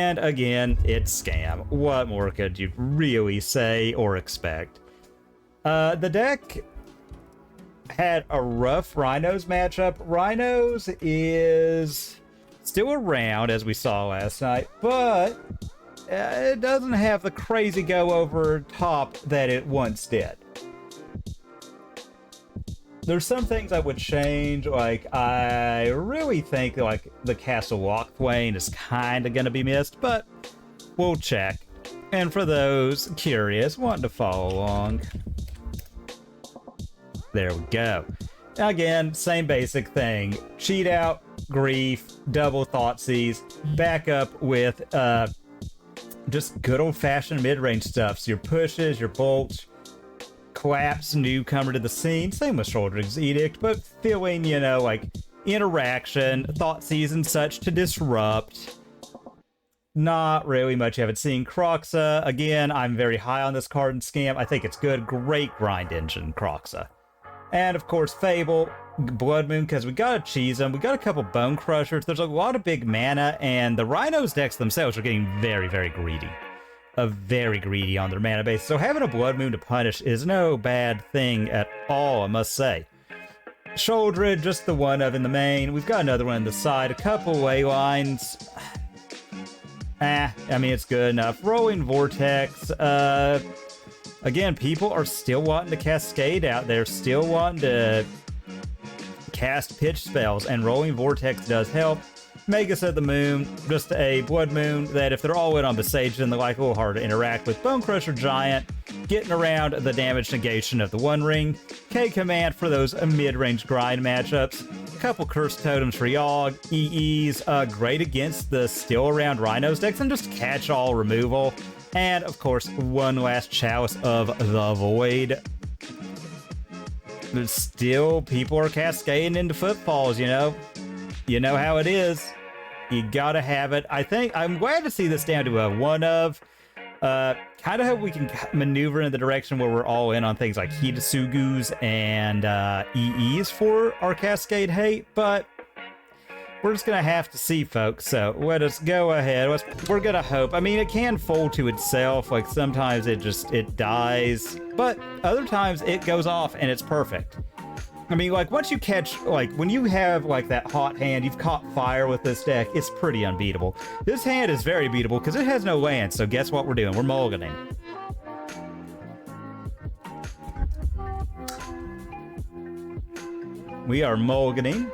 And again, it's scam. What more could you really say or expect? The deck had a rough Rhinos matchup. Rhinos is still around, as we saw last night, but it doesn't have the crazy go over top that it once did. There's some things I would change, like I really think like the Castle Walkthwain is kind of going to be missed, but we'll check. And for those curious, wanting to follow along, there we go. Again, same basic thing. Cheat out, grief, double Thoughtseize, back up with just good old-fashioned mid-range stuff. So your pushes, your bolts, collapse newcomer to the scene, same with Shoulder's Edict, but feeling, you know, like interaction, Thoughtseize and such to disrupt. Not really much you haven't seen. Croxa, again, I'm very high on this card in Scam. I think it's good. Great grind engine, Croxa. And of course, Fable, Blood Moon, because we gotta cheese them. We got a couple Bone Crushers. There's a lot of big mana, and the Rhinos decks themselves are getting very, very greedy. Very greedy on their mana base. So having a Blood Moon to punish is no bad thing at all, I must say. Shoulder, just the one of in the main. We've got another one on the side. A couple ley lines. I mean, it's good enough. Rolling Vortex. Again, people are still wanting to cascade out there. Still wanting to cast pitch spells. And Rolling Vortex does help. Magus of the Moon, just a Blood Moon that if they're all in on Besage, then they're like a little hard to interact with. Bone Crusher Giant, getting around the damage negation of the One Ring. K-Command for those mid-range grind matchups. A couple Curse Totems for Yogg. EEs, great against the still around Rhinos decks and just catch-all removal. And, of course, one last Chalice of the Void. But still, people are cascading into Footfalls, you know? You know how it is. You gotta have it. I think I'm glad to see this down to a one of. Kind of hope we can maneuver in the direction where we're all in on things like Hitasugus and EEs for our Cascade hate, but we're just gonna have to see, folks. So let us go ahead. We're gonna hope. I mean, it can fold to itself. Like sometimes it dies, but other times it goes off and it's perfect. I mean, like, once you catch, like, when you have, like, that hot hand, you've caught fire with this deck, it's pretty unbeatable. This hand is very beatable because it has no land, so guess what we're doing? We're mulliganing. We are mulliganing.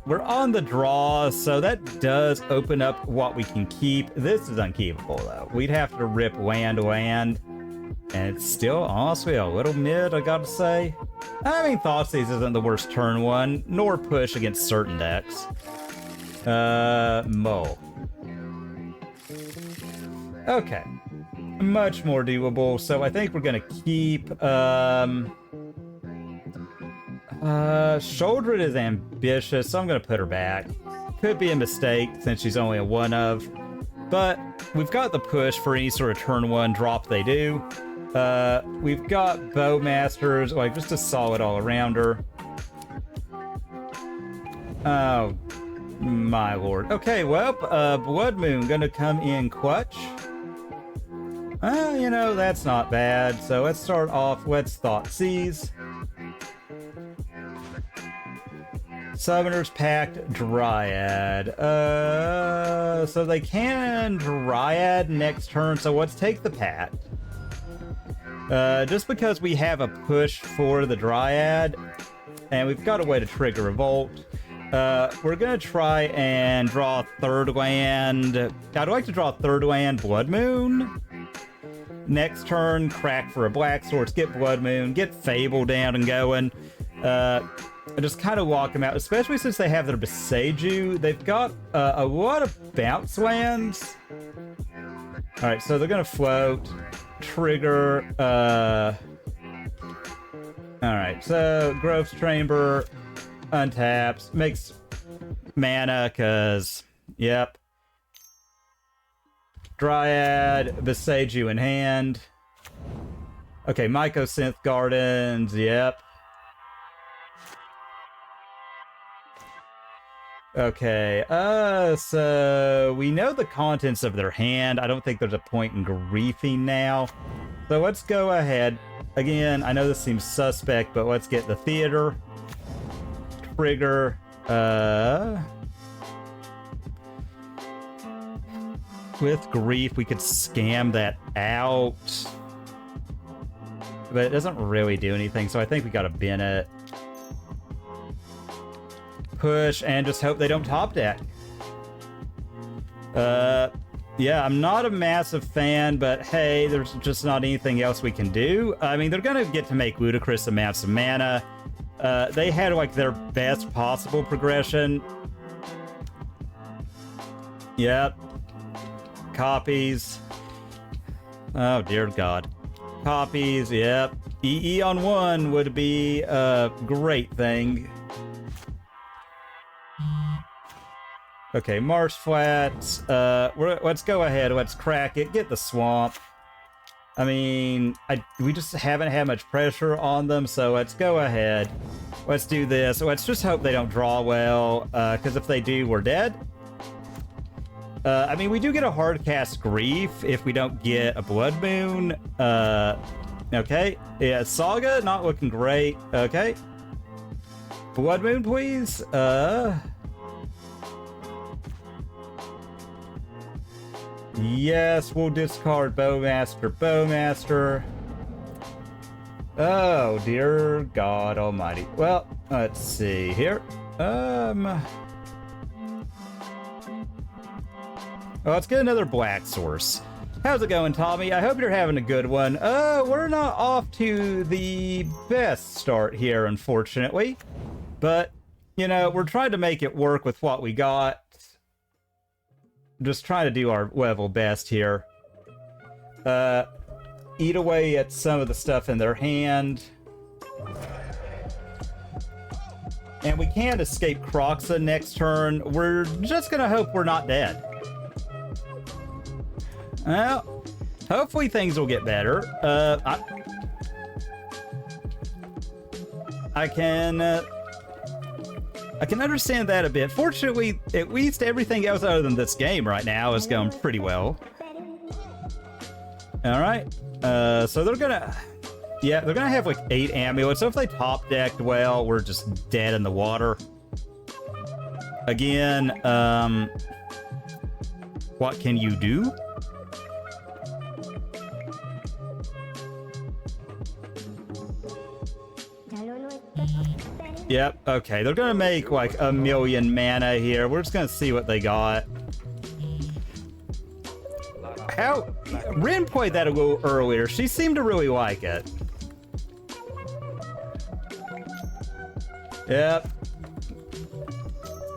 We're on the draw, so that does open up what we can keep. This is unkeepable, though. We'd have to rip land. And it's still, honestly, a little mid, I gotta say. I mean, Thoughtseize isn't the worst turn one, nor push against certain decks. Mo. Okay. Much more doable, so I think we're gonna keep, Shoulder is ambitious, so I'm gonna put her back. Could be a mistake, since she's only a one of. But we've got the push for any sort of turn one drop they do. We've got Bowmasters, like just a solid all-arounder. Oh, my lord. Okay, well, Blood Moon gonna come in clutch. You know, that's not bad. So let's start off, let's Thoughtseize. Summoner's Pact, Dryad. So they can Dryad next turn, so let's take the Pact. Just because we have a push for the Dryad, and we've got a way to trigger Revolt, we're gonna try and draw a third land. I'd like to draw a third land, Blood Moon. Next turn, crack for a Black Source, get Blood Moon, get Fable down and going. Just kind of walk them out, especially since they have their Beseiju. They've got a lot of bounce lands. Alright, so they're gonna float. Trigger, alright, so Grove's Chamber untaps, makes mana, cause, yep. Dryad, Beseiju in hand. Okay, Mycosynth Gardens, yep. Okay, so we know the contents of their hand. I don't think there's a point in griefing now. So let's go ahead. Again, I know this seems suspect, but let's get the theater. Trigger. With grief, we could scam that out. But it doesn't really do anything, so I think we gotta bin it. Push, and just hope they don't top deck. Yeah, I'm not a massive fan, but hey, there's just not anything else we can do. I mean, they're gonna get to make ludicrous amounts of mana. They had, like, their best possible progression. Yep. Copies. Oh, dear God. Copies, yep. EE on 1 would be a great thing. Okay, marsh flats. Let's go ahead. Let's crack it. Get the swamp. I mean, we just haven't had much pressure on them, so let's go ahead. Let's do this. Let's just hope they don't draw well, because if they do, we're dead. I mean, we do get a hard cast grief if we don't get a blood moon. Okay. Yeah, Saga, not looking great. Okay. Blood moon, please. Yes, we'll discard Bowmaster. Oh, dear God almighty. Well, let's see here. Oh, let's get another black source. How's it going, Tommy? I hope you're having a good one. We're not off to the best start here, unfortunately. But, you know, we're trying to make it work with what we got. Just trying to do our level best here. Eat away at some of the stuff in their hand. And we can't escape Croxa next turn. We're just gonna hope we're not dead. Well, hopefully things will get better. I can understand that a bit. Fortunately, at least everything else other than this game right now is going pretty well. Alright. So they're gonna... Yeah, they're gonna have like 8 amulets. So if they top decked well, we're just dead in the water. Again, what can you do? Yep, okay, they're gonna make like 1,000,000 mana here. We're just gonna see what they got. How... Rin played that a little earlier. She seemed to really like it. Yep.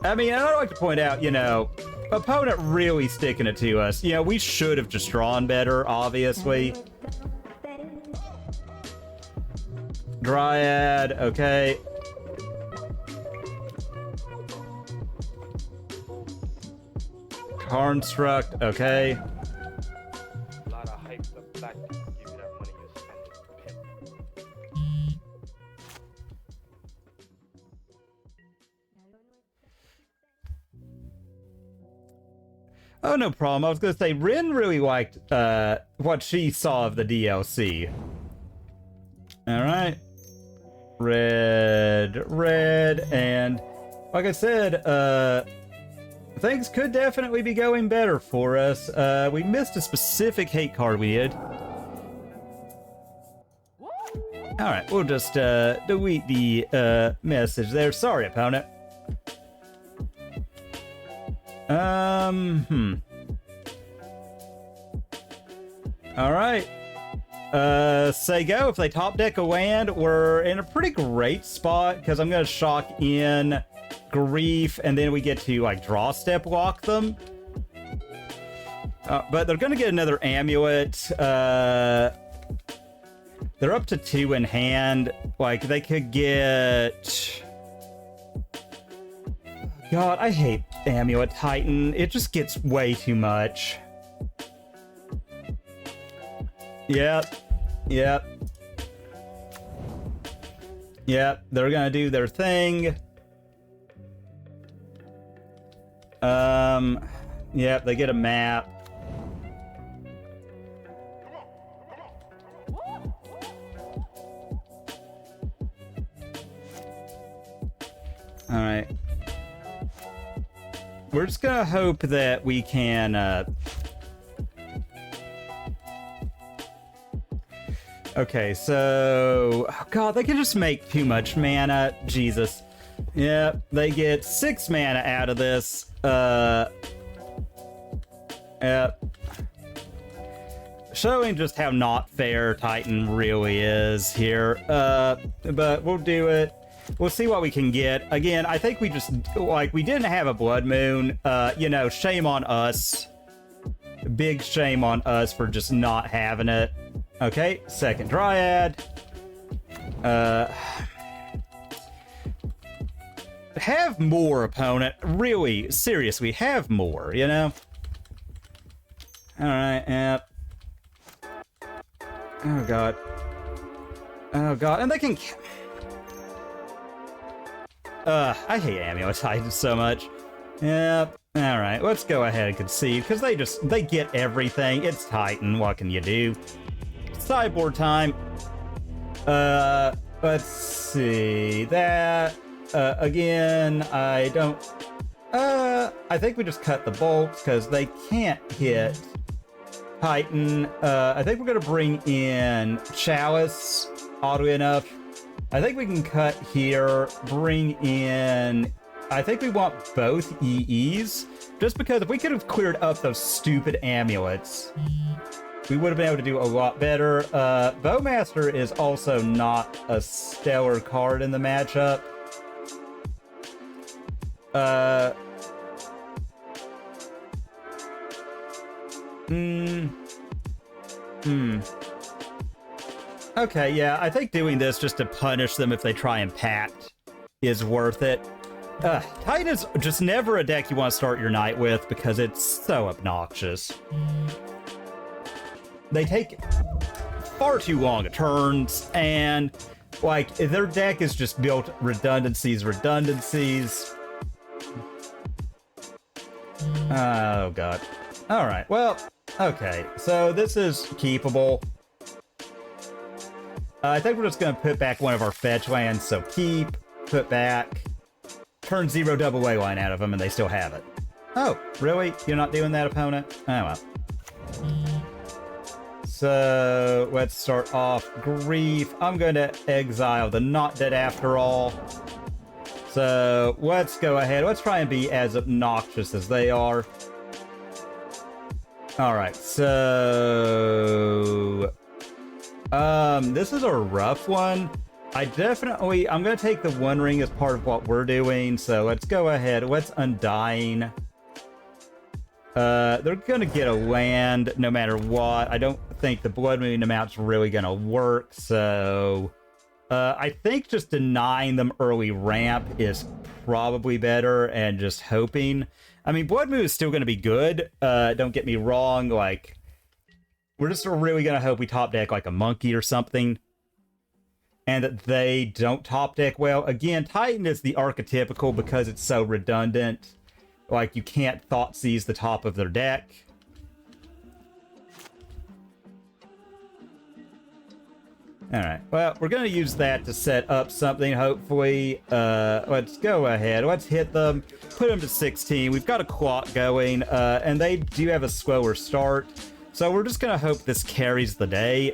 I mean, I'd like to point out, you know, opponent really sticking it to us. You know, we should have just drawn better, obviously. Dryad, okay. Construct, okay. Oh, no problem. I was going to say, Rin really liked what she saw of the DLC. Alright. Red, and like I said, things could definitely be going better for us. We missed a specific hate card we did. Alright, we'll just delete the message there. Sorry, opponent. Alright. Say go. If they top deck a land, we're in a pretty great spot, because I'm going to shock in Grief, and then we get to, like, draw step lock them. But they're going to get another amulet. They're up to 2 in hand. Like, they could get... God, I hate Amulet Titan. It just gets way too much. Yep. They're gonna do their thing. Yep, they get a map. Alright. We're just gonna hope that we can, Okay, so... Oh god, they can just make too much mana. Jesus. Yep, they get 6 mana out of this. Yep. Showing just how not fair Titan really is here. But we'll do it. We'll see what we can get. Again, I think we just... Like, we didn't have a Blood Moon. You know, shame on us. Big shame on us for just not having it. Okay, second Dryad. Have more, opponent. Really, seriously, have more, you know? Alright, yep. Oh, God. Oh, God. And they can... I hate Amulet Titans so much. Yep. Alright, let's go ahead and concede, because they get everything. It's Titan, what can you do? Sideboard time. Let's see. That, again, I don't... I think we just cut the bolts, because they can't hit Titan. I think we're going to bring in Chalice, oddly enough. I think we can cut here, bring in... I think we want both EEs, just because if we could have cleared up those stupid amulets, we would have been able to do a lot better. Bowmaster is also not a stellar card in the matchup. Okay, yeah, I think doing this just to punish them if they try and pact is worth it. Titan is just never a deck you want to start your night with because it's so obnoxious. They take far too long turns, and like their deck is just built redundancies. Oh god. All right. Well, okay. So this is keepable. I think we're just gonna put back one of our fetch lands. So keep, put back, turn 0 double way line out of them, and they still have it. Oh, really? You're not doing that, opponent? Oh well. So let's start off Grief. I'm going to exile the Not Dead after all. So let's go ahead. Let's try and be as obnoxious as they are. All right. So this is a rough one. I'm going to take the One Ring as part of what we're doing. So let's go ahead. Let's Undying. They're going to get a land no matter what. I don't think the Blood Moon amount's really going to work, so... I think just denying them early ramp is probably better, and just hoping... I mean, Blood Moon is still going to be good, don't get me wrong, like... We're just really going to hope we top deck like a monkey or something, and that they don't top deck well. Again, Titan is the archetypical because it's so redundant. Like, you can't Thoughtseize the top of their deck. Alright, well, we're going to use that to set up something, hopefully. Let's go ahead. Let's hit them. Put them to 16. We've got a clock going, and they do have a slower start. So we're just going to hope this carries the day.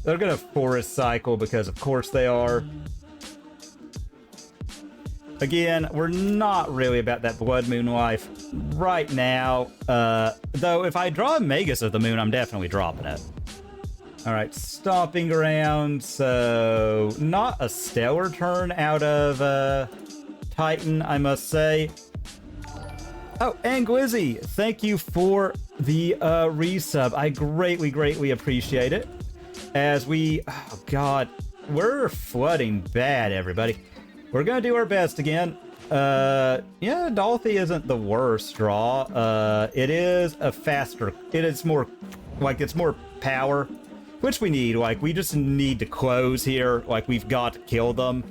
They're going to Forest Cycle because of course they are. Again, we're not really about that Blood Moon life right now. Though if I draw a Magus of the Moon, I'm definitely dropping it. Alright, Stomping Around. So, not a stellar turn out of Titan, I must say. Oh, and Glizzy, thank you for the resub. I greatly appreciate it. As we... Oh, God. We're flooding bad, everybody. We're gonna do our best again. Yeah, Dolphy isn't the worst draw. It is a faster... It is more... Like, it's more power. Which we need, like, we just need to close here. Like, we've got to kill them.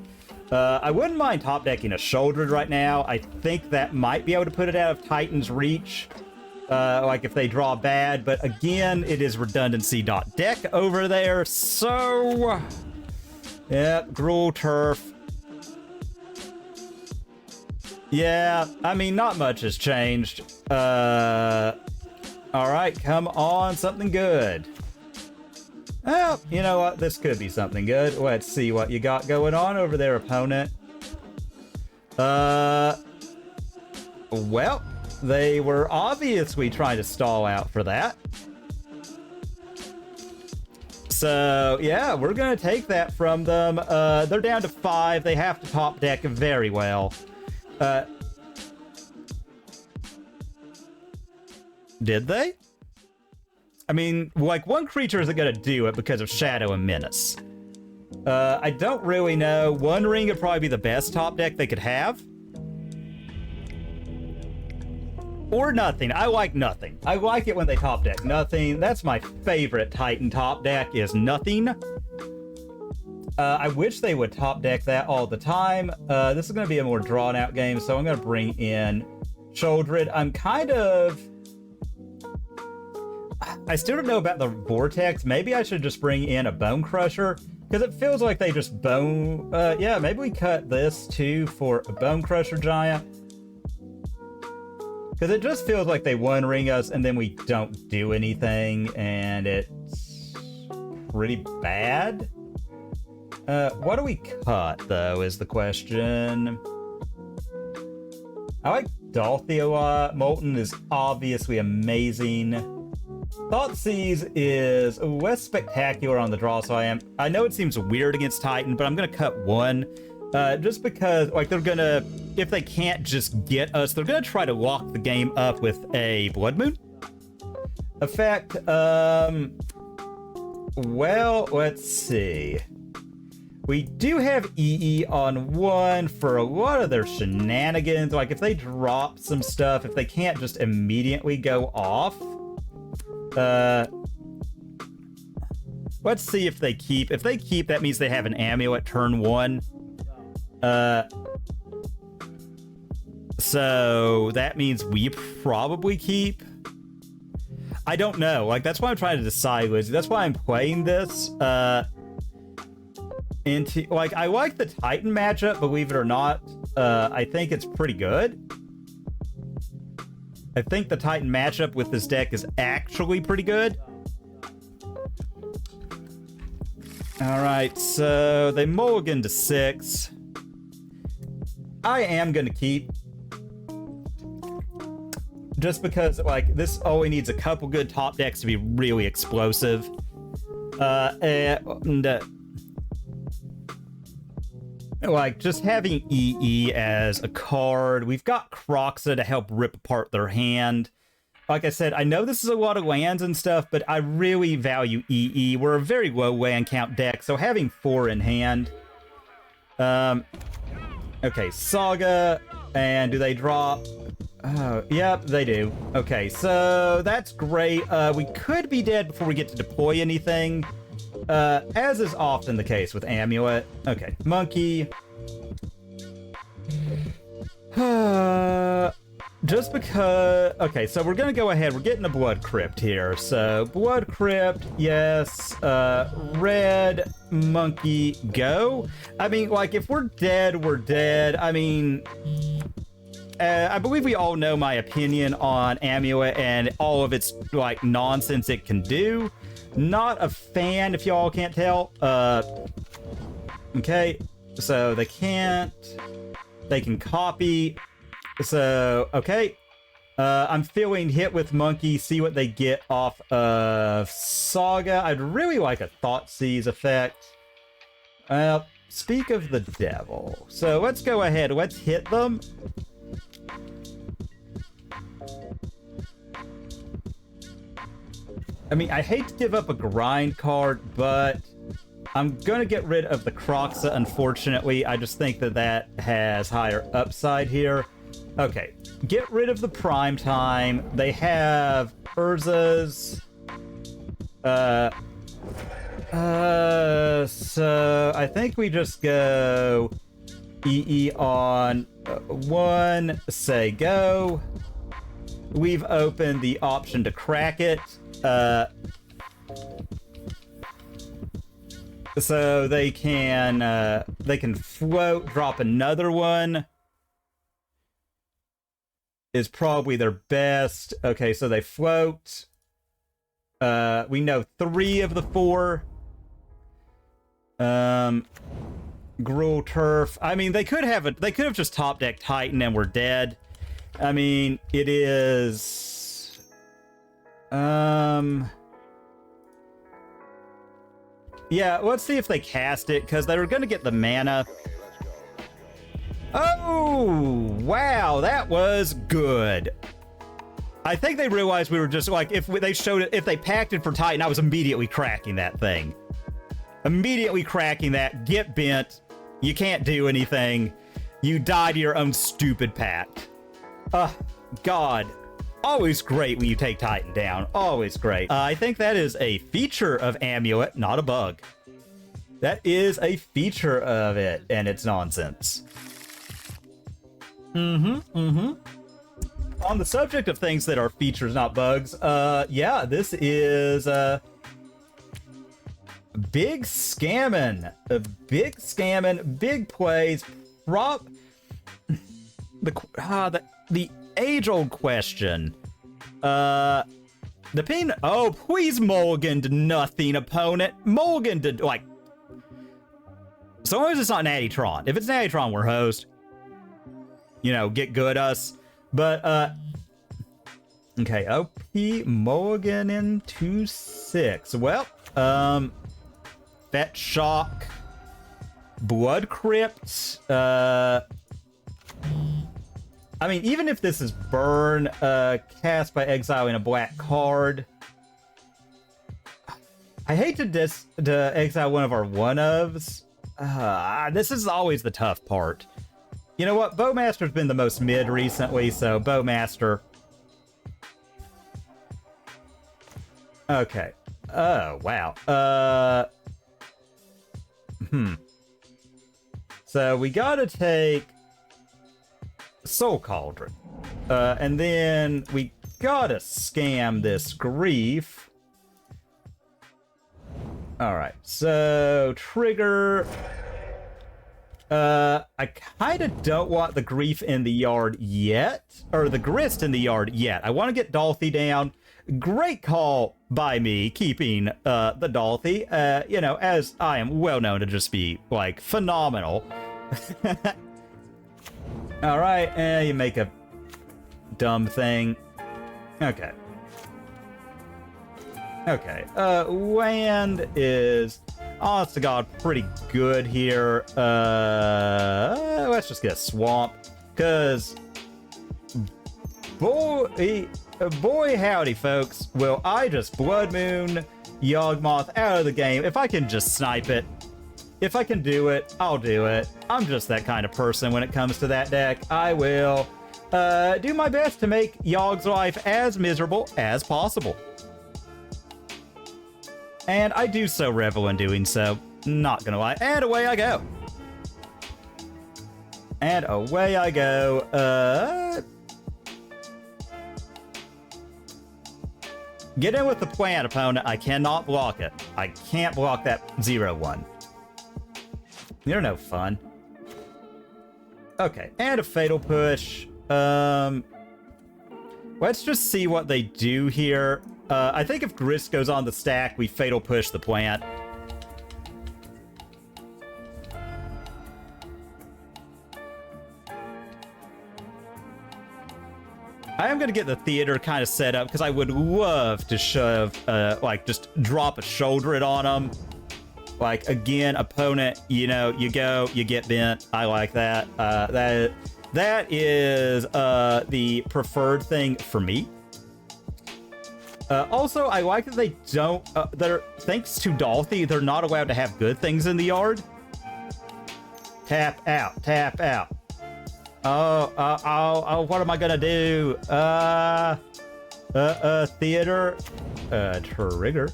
I wouldn't mind top decking a Shouldered right now. I think that might be able to put it out of Titan's reach. Like, if they draw bad. But again, it is redundancy.deck over there. So, yeah, Gruul Turf. Yeah, I mean, not much has changed. Alright, come on, something good. Well, you know what? This could be something good. Let's see what you got going on over there, opponent. Well, they were obviously trying to stall out for that. So, yeah, we're going to take that from them. They're down to 5. They have to top deck very well. Did they? I mean, like, one creature isn't gonna do it because of Shadow and Menace. I don't really know. One Ring would probably be the best top deck they could have. Or nothing. I like nothing. I like it when they top deck nothing. That's my favorite Titan top deck, is nothing. I wish they would top deck that all the time. This is going to be a more drawn out game, so I'm going to bring in Shouldered. I'm kind of... I still don't know about the Vortex. Maybe I should just bring in a Bone Crusher, because it feels like they just bone... yeah, maybe we cut this too for a Bone Crusher Giant. Because it just feels like they One Ring us and then we don't do anything, and it's pretty bad. What do we cut, though, is the question. I like Dolthy a lot. Molten is obviously amazing. Thoughtseize is less spectacular on the draw, so I know it seems weird against Titan, but I'm going to cut 1. Just because, like, they're going to, if they can't just get us, they're going to try to lock the game up with a Blood Moon effect. Well, let's see. We do have EE on 1 for a lot of their shenanigans. Like, if they drop some stuff, if they can't just immediately go off. Let's see if they keep. If they keep, that means they have an amulet turn 1. So that means we probably keep. I don't know. Like, that's why I'm trying to decide, Lizzie. That's why I'm playing this. Into, like, I like the Titan matchup, believe it or not. I think it's pretty good. I think the Titan matchup with this deck is actually pretty good. Alright, so they mulligan to 6. I am gonna keep. Just because, like, this only needs a couple good top decks to be really explosive. Like, just having EE as a card. We've got Croxa to help rip apart their hand. Like I said, I know this is a lot of lands and stuff, but I really value EE. We're a very low land count deck, so having 4 in hand. Okay, Saga. And do they drop? Oh, yep, they do. Okay, so that's great. We could be dead before we get to deploy anything. As is often the case with Amulet. Okay, Monkey. Just because... Okay, so we're gonna go ahead. We're getting a Blood Crypt here. So, Blood Crypt, yes. Red, Monkey, go. I mean, like, if we're dead, we're dead. I mean... I believe we all know my opinion on Amulet and all of its, like, nonsense it can do. Not a fan, if y'all can't tell. Okay, so they can't. They can copy. So, okay. I'm feeling hit with Monkey, see what they get off of Saga. I'd really like a Thoughtseize effect. Speak of the devil. So let's go ahead, let's hit them. I mean, I hate to give up a grind card, but I'm going to get rid of the Croxa, unfortunately. I just think that that has higher upside here. Okay, get rid of the Prime Time. They have Urza's. So I think we just go EE on 1, say go. We've opened the option to crack it. So they can float, drop another one. Is probably their best. Okay, so they float. We know 3 of the 4. Gruel Turf. I mean, they could have just top deck Titan and we're dead. I mean, it is yeah, let's see if they cast it, because they were gonna get the mana. Oh wow, that was good. I think they realized we were just like, if they packed it for Titan, I was immediately cracking that thing. Immediately cracking that. Get bent. You can't do anything. You die to your own stupid pact. God. Always great when you take Titan down. Always great. I think that is a feature of Amulet, not a bug. That is a feature of it, and it's nonsense. On the subject of things that are features, not bugs, yeah, this is, big scamming. Big scamming, big plays, the age-old question. Oh, please mulligan to nothing, opponent. Mulligan to, like... So long as it's not Natty-tron. If it's Natty-tron, we're host. You know, get good us. But, okay, OP mulligan into 6. Well, Fetch Shock. Blood Crypt. I mean, even if this is burn, cast by exiling a black card. I hate to exile one of our one-ofs. This is always the tough part. You know what? Bowmaster's been the most mid recently, so Bowmaster. Okay. Oh, wow. So we gotta take Soul Cauldron. And then we gotta scam this Grief. Alright, so trigger. I kind of don't want the Grief in the yard yet. Or the Grist in the yard yet. I want to get Dolthy down. Great call by me, keeping the Dolthy. You know, as I am well known to just be, like, phenomenal. Alright, you make a dumb thing. Okay. Okay, land is, honest to God, pretty good here. Let's just get a swamp, because boy howdy, folks, will I just Blood Moon Yawgmoth out of the game. If I can just snipe it, if I can do it, I'll do it. I'm just that kind of person when it comes to that deck. I will do my best to make Yog's life as miserable as possible. And I do so revel in doing so, not gonna lie. And away I go. And away I go. Get in with the plan, opponent. I cannot block it. I can't block that 0-1. You're no fun. Okay, and a Fatal Push. Let's just see what they do here. I think if Grist goes on the stack, we Fatal Push the plant. I am going to get the theater kind of set up, because I would love to shove, like, just drop a shoulder it on them. Like, again, opponent, you know, you go, you get bent. I like that. That is the preferred thing for me. Also, I like that they don't, thanks to Dolthy, they're not allowed to have good things in the yard. Tap out, tap out. Oh, what am I gonna do? Theater, trigger.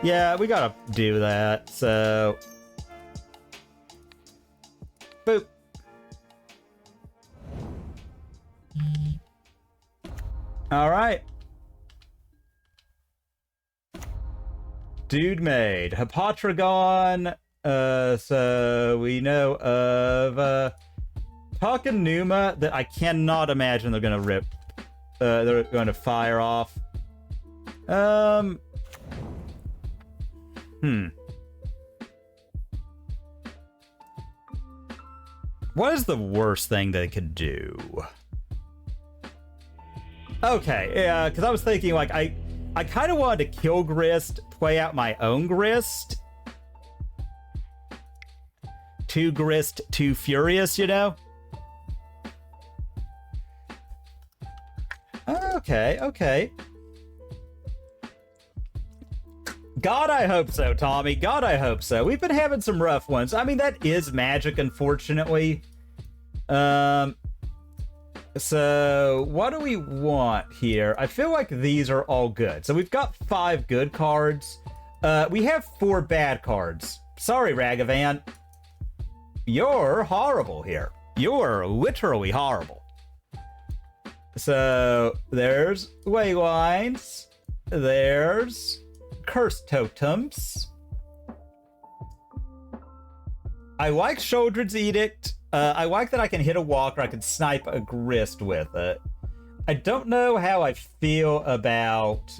Yeah, we gotta do that, so... Boop. Alright. Dude made. Hippotragon. So we know of Takanuma that I cannot imagine they're gonna rip. They're gonna fire off. What is the worst thing they could do? Okay, yeah, because I was thinking, like, I kind of wanted to kill Grist, play out my own Grist. Too Grist, too furious, you know? Okay, okay. God, I hope so, Tommy. God, I hope so. We've been having some rough ones. I mean, that is magic, unfortunately. So, what do we want here? I feel like these are all good. So, we've got 5 good cards. We have 4 bad cards. Sorry, Ragavan. You're horrible here. You're literally horrible. So, there's Waylines. There's Cursed Totems. I like Sholdred's Edict. I like that I can hit a walker. I can snipe a Grist with it. I don't know how I feel about...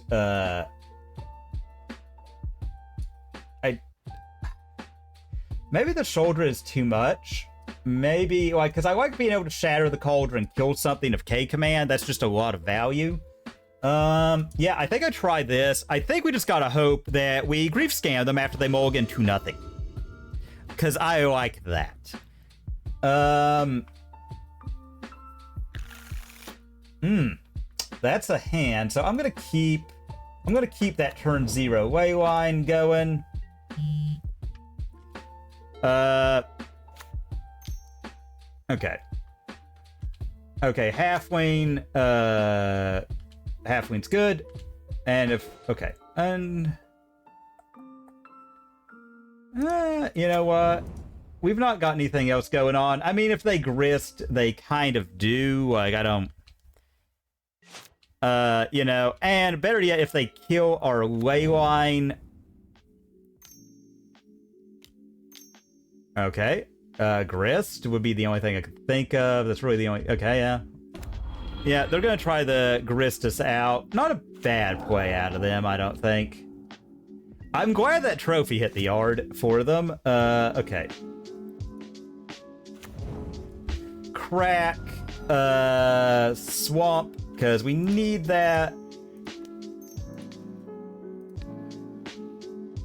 Maybe the Shoulder is too much. Maybe, like, because I like being able to shatter the Cauldron, kill something of K command. That's just a lot of value. Yeah, I think I try this. I think we just gotta hope that we grief scam them after they mulligan to nothing. Because I like that. That's a hand. So I'm gonna keep that turn 0 Wayline going. Okay. Okay, Halfling, Halfling's good. And if, okay. And, you know what? We've not got anything else going on. I mean, if they Grist, they kind of do. Like, I don't, you know, and better yet, if they kill our Leyline. Okay. Grist would be the only thing I could think of. That's really the only... Okay, yeah. Yeah, they're going to try the Grist us out. Not a bad play out of them, I don't think. I'm glad that trophy hit the yard for them. Okay. Crack. Swamp, because we need that.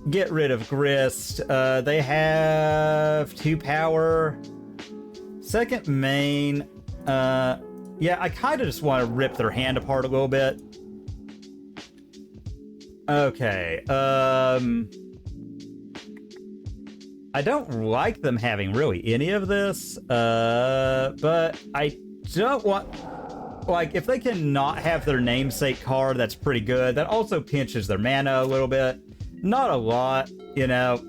Get rid of Grist. They have 2 power. Second main. Yeah, I kind of just want to rip their hand apart a little bit. Okay. I don't like them having really any of this. But I don't want... Like, if they can not have their namesake card, that's pretty good. That also pinches their mana a little bit. Not a lot, you know.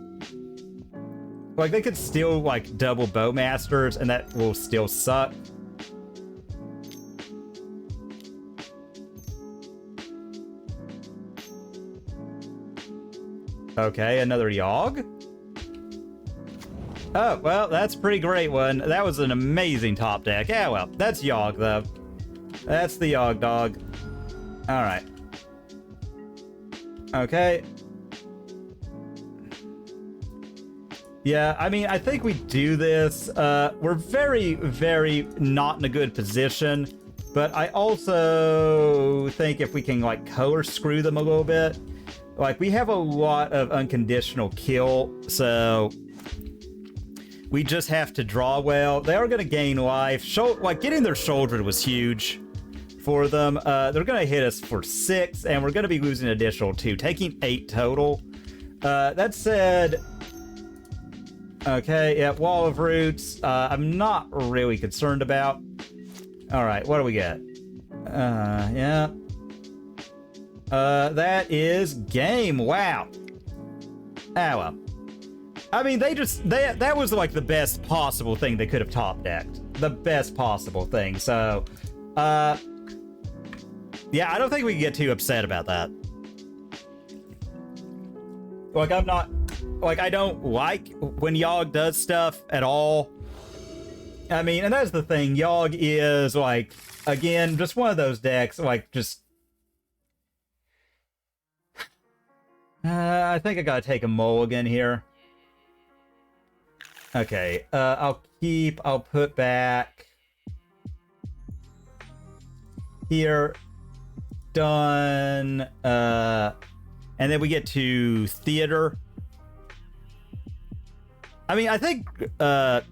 Like, they could still, like, double Bowmasters, and that will still suck. Okay, another Yogg. Oh, well, that's a pretty great one. That was an amazing top deck. Yeah, well, that's Yogg, though. That's the Yogg dog. Alright. Okay. Yeah, I mean, I think we do this. We're very, very not in a good position, but I also think if we can, like, color screw them a little bit. Like, we have a lot of unconditional kill, so we just have to draw well. They are going to gain life. Like, getting their shoulder was huge for them. They're going to hit us for 6, and we're going to be losing an additional 2, taking 8 total. That said... Okay, yeah, Wall of Roots. I'm not really concerned about. Alright, what do we get? Yeah. That is game. Wow. Ah, well. I mean, that was like the best possible thing they could have top decked. The best possible thing. So, yeah, I don't think we can get too upset about that. Like, I'm not, like, I don't like when Yogg does stuff at all. I mean, and that's the thing. Yogg is, like, again, just one of those decks, like, just... I think I gotta take a mulligan here. Okay, I'll put back... Here. Done. And then we get to theater. I mean, I think,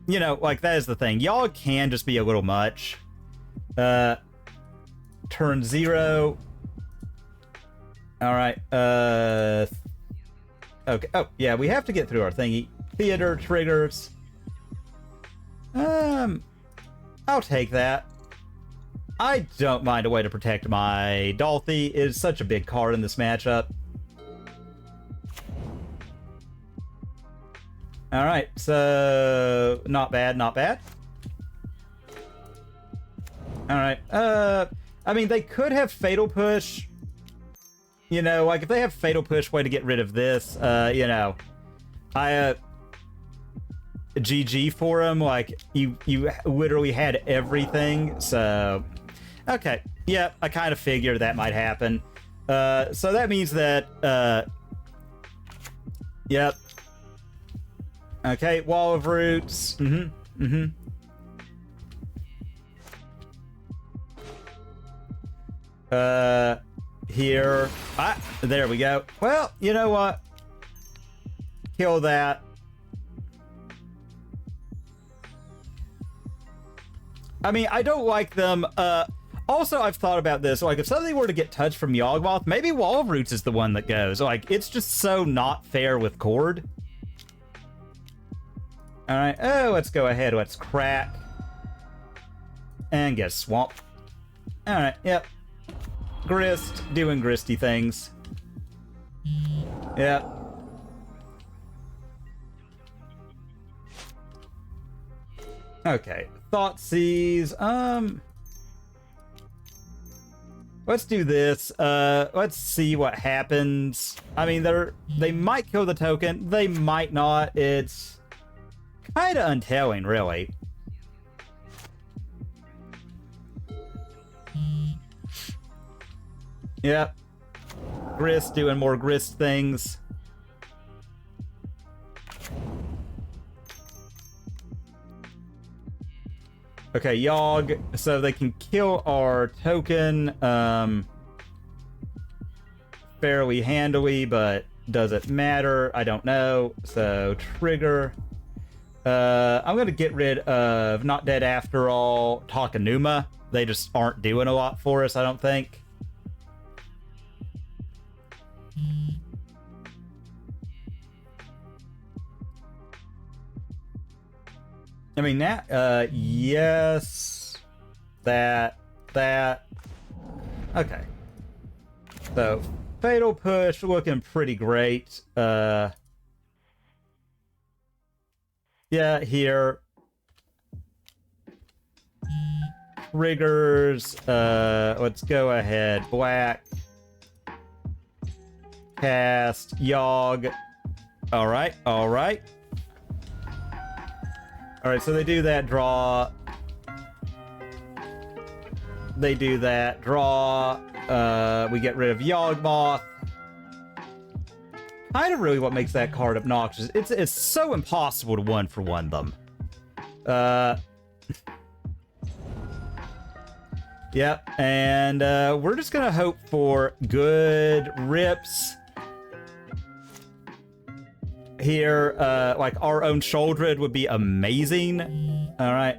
you know, like, that is the thing. Y'all can just be a little much. Turn 0. All right. Okay. Oh, yeah, we have to get through our thingy. Theater triggers. I'll take that. I don't mind a way to protect my Dolthy. It is such a big card in this matchup. All right, so not bad, not bad. All right, I mean, they could have Fatal Push. You know, like, if they have Fatal Push, way to get rid of this, you know, GG for him. Like, you literally had everything, so... Okay, yeah, I kind of figured that might happen. So that means that, yep. Okay, Wall of Roots. Here. There we go. Well, you know what? Kill that. I mean, I don't like them. Also, I've thought about this. Like, if something were to get touched from Yawgmoth, maybe Wall of Roots is the one that goes. Like, it's just so not fair with Cord. Alright, oh, let's go ahead. Let's crack. And get Swamp. Alright, yep. Grist, doing gristy things. Yep. Okay, Thoughtseize. Let's do this. Let's see what happens. I mean, they might kill the token. They might not. It's kind of untelling, really. Yep. Grist doing more grist things. Okay, Yogg, so they can kill our token fairly handily, but does it matter? I don't know. So, trigger. I'm going to get rid of Not Dead After All, Takenuma. They just aren't doing a lot for us, I don't think. I mean, that, yes, that, okay. So, Fatal Push looking pretty great. Yeah, here. Triggers, let's go ahead. Black. Cast, Yogg. Alright, alright. Alright, so they do that, draw. They do that, draw. We get rid of Yawgmoth. Kind of really what makes that card obnoxious. It's so impossible to one-for-one them. Yep, and we're just gonna hope for good rips. Here, like our own Sholdred would be amazing. All right,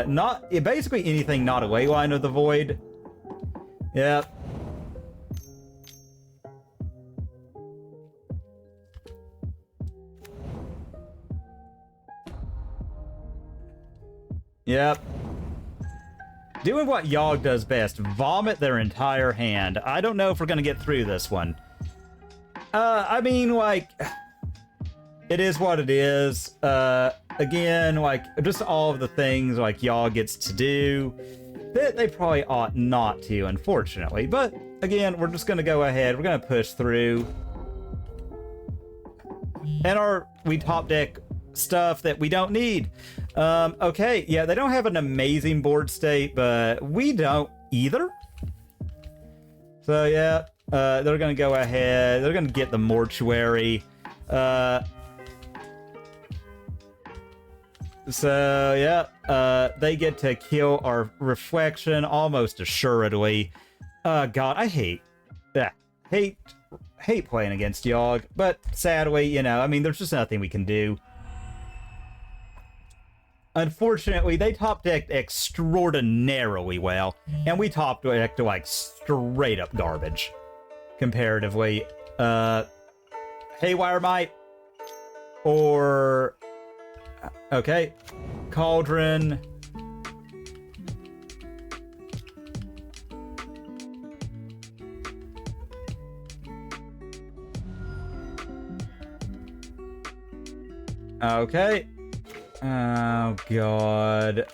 not basically anything not a Leyline of the Void. Yep. Yep. Doing what Yogg does best, vomit their entire hand. I don't know if we're gonna get through this one. I mean, like, it is what it is. Again, like, just all of the things, like, y'all gets to do that they probably ought not to, unfortunately. But, again, we're just gonna go ahead. We're gonna push through. And we top deck stuff that we don't need. Okay, yeah, they don't have an amazing board state, but we don't either. So, yeah, they're gonna go ahead. They're gonna get the mortuary. So, yeah, they get to kill our reflection almost assuredly. God, I hate playing against Yogg, but sadly, you know, I mean, there's just nothing we can do. Unfortunately, they top decked extraordinarily well, and we top decked like straight up garbage comparatively. Haywire Might or okay, Cauldron. Okay. Oh god.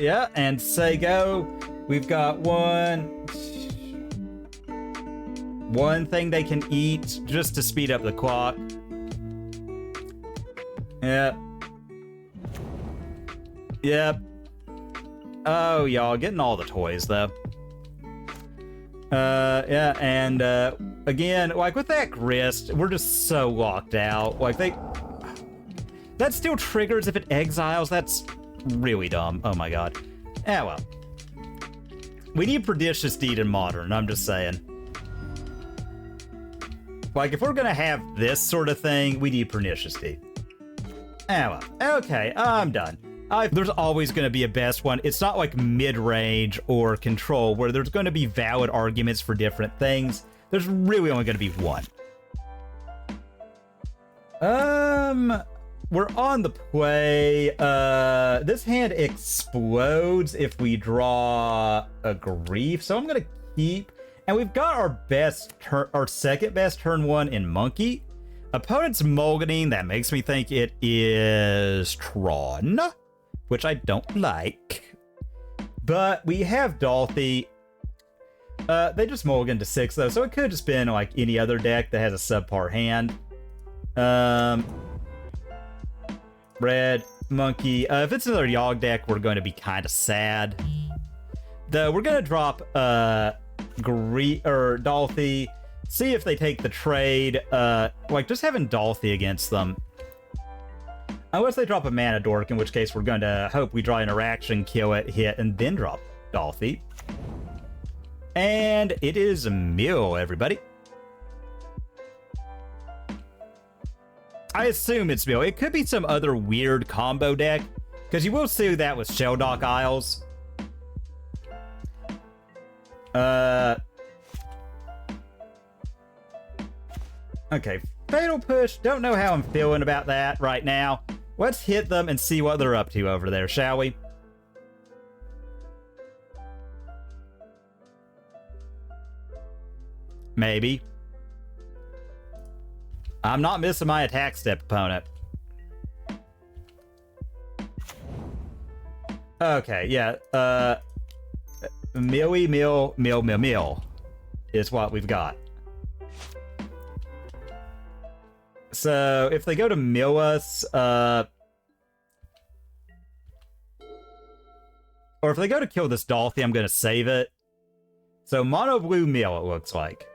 Yeah, and say go. We've got one thing they can eat just to speed up the clock. Yep. Yep. Oh, y'all getting all the toys though. Yeah, and again, like with that grist, we're just so locked out. Like that still triggers if it exiles. That's really dumb. Oh my god. Ah, well. We need Pernicious Deed in Modern, I'm just saying. Like, if we're gonna have this sort of thing, we need Pernicious Deed. Ah, well. Okay, I'm done. There's always gonna be a best one. It's not like mid-range or control, where there's gonna be valid arguments for different things. There's really only gonna be one. We're on the play. This hand explodes if we draw a grief, so I'm gonna keep. And we've got our second best turn one in Monkey. Opponent's mulliganing. That makes me think it is Tron, which I don't like. But we have Dolthy. They just mulligan to 6 though, so it could have just been like any other deck that has a subpar hand. Red, Monkey. If it's another Yogg deck, we're going to be kind of sad. Though we're going to drop Dolthy. See if they take the trade. Like just having Dolthy against them. Unless they drop a Mana Dork, in which case we're going to hope we draw interaction, kill it, hit, and then drop Dolthy. And it is a mill, everybody. I assume it's mill. It could be some other weird combo deck, because you will see that with Shelldock Isles. Okay, Fatal Push. Don't know how I'm feeling about that right now. Let's hit them and see what they're up to over there, shall we? Maybe. I'm not missing my attack step, opponent. Okay, yeah. Mill is what we've got. So if they go to mill us, or if they go to kill this Dolthy, I'm gonna save it. So mono blue mill, it looks like.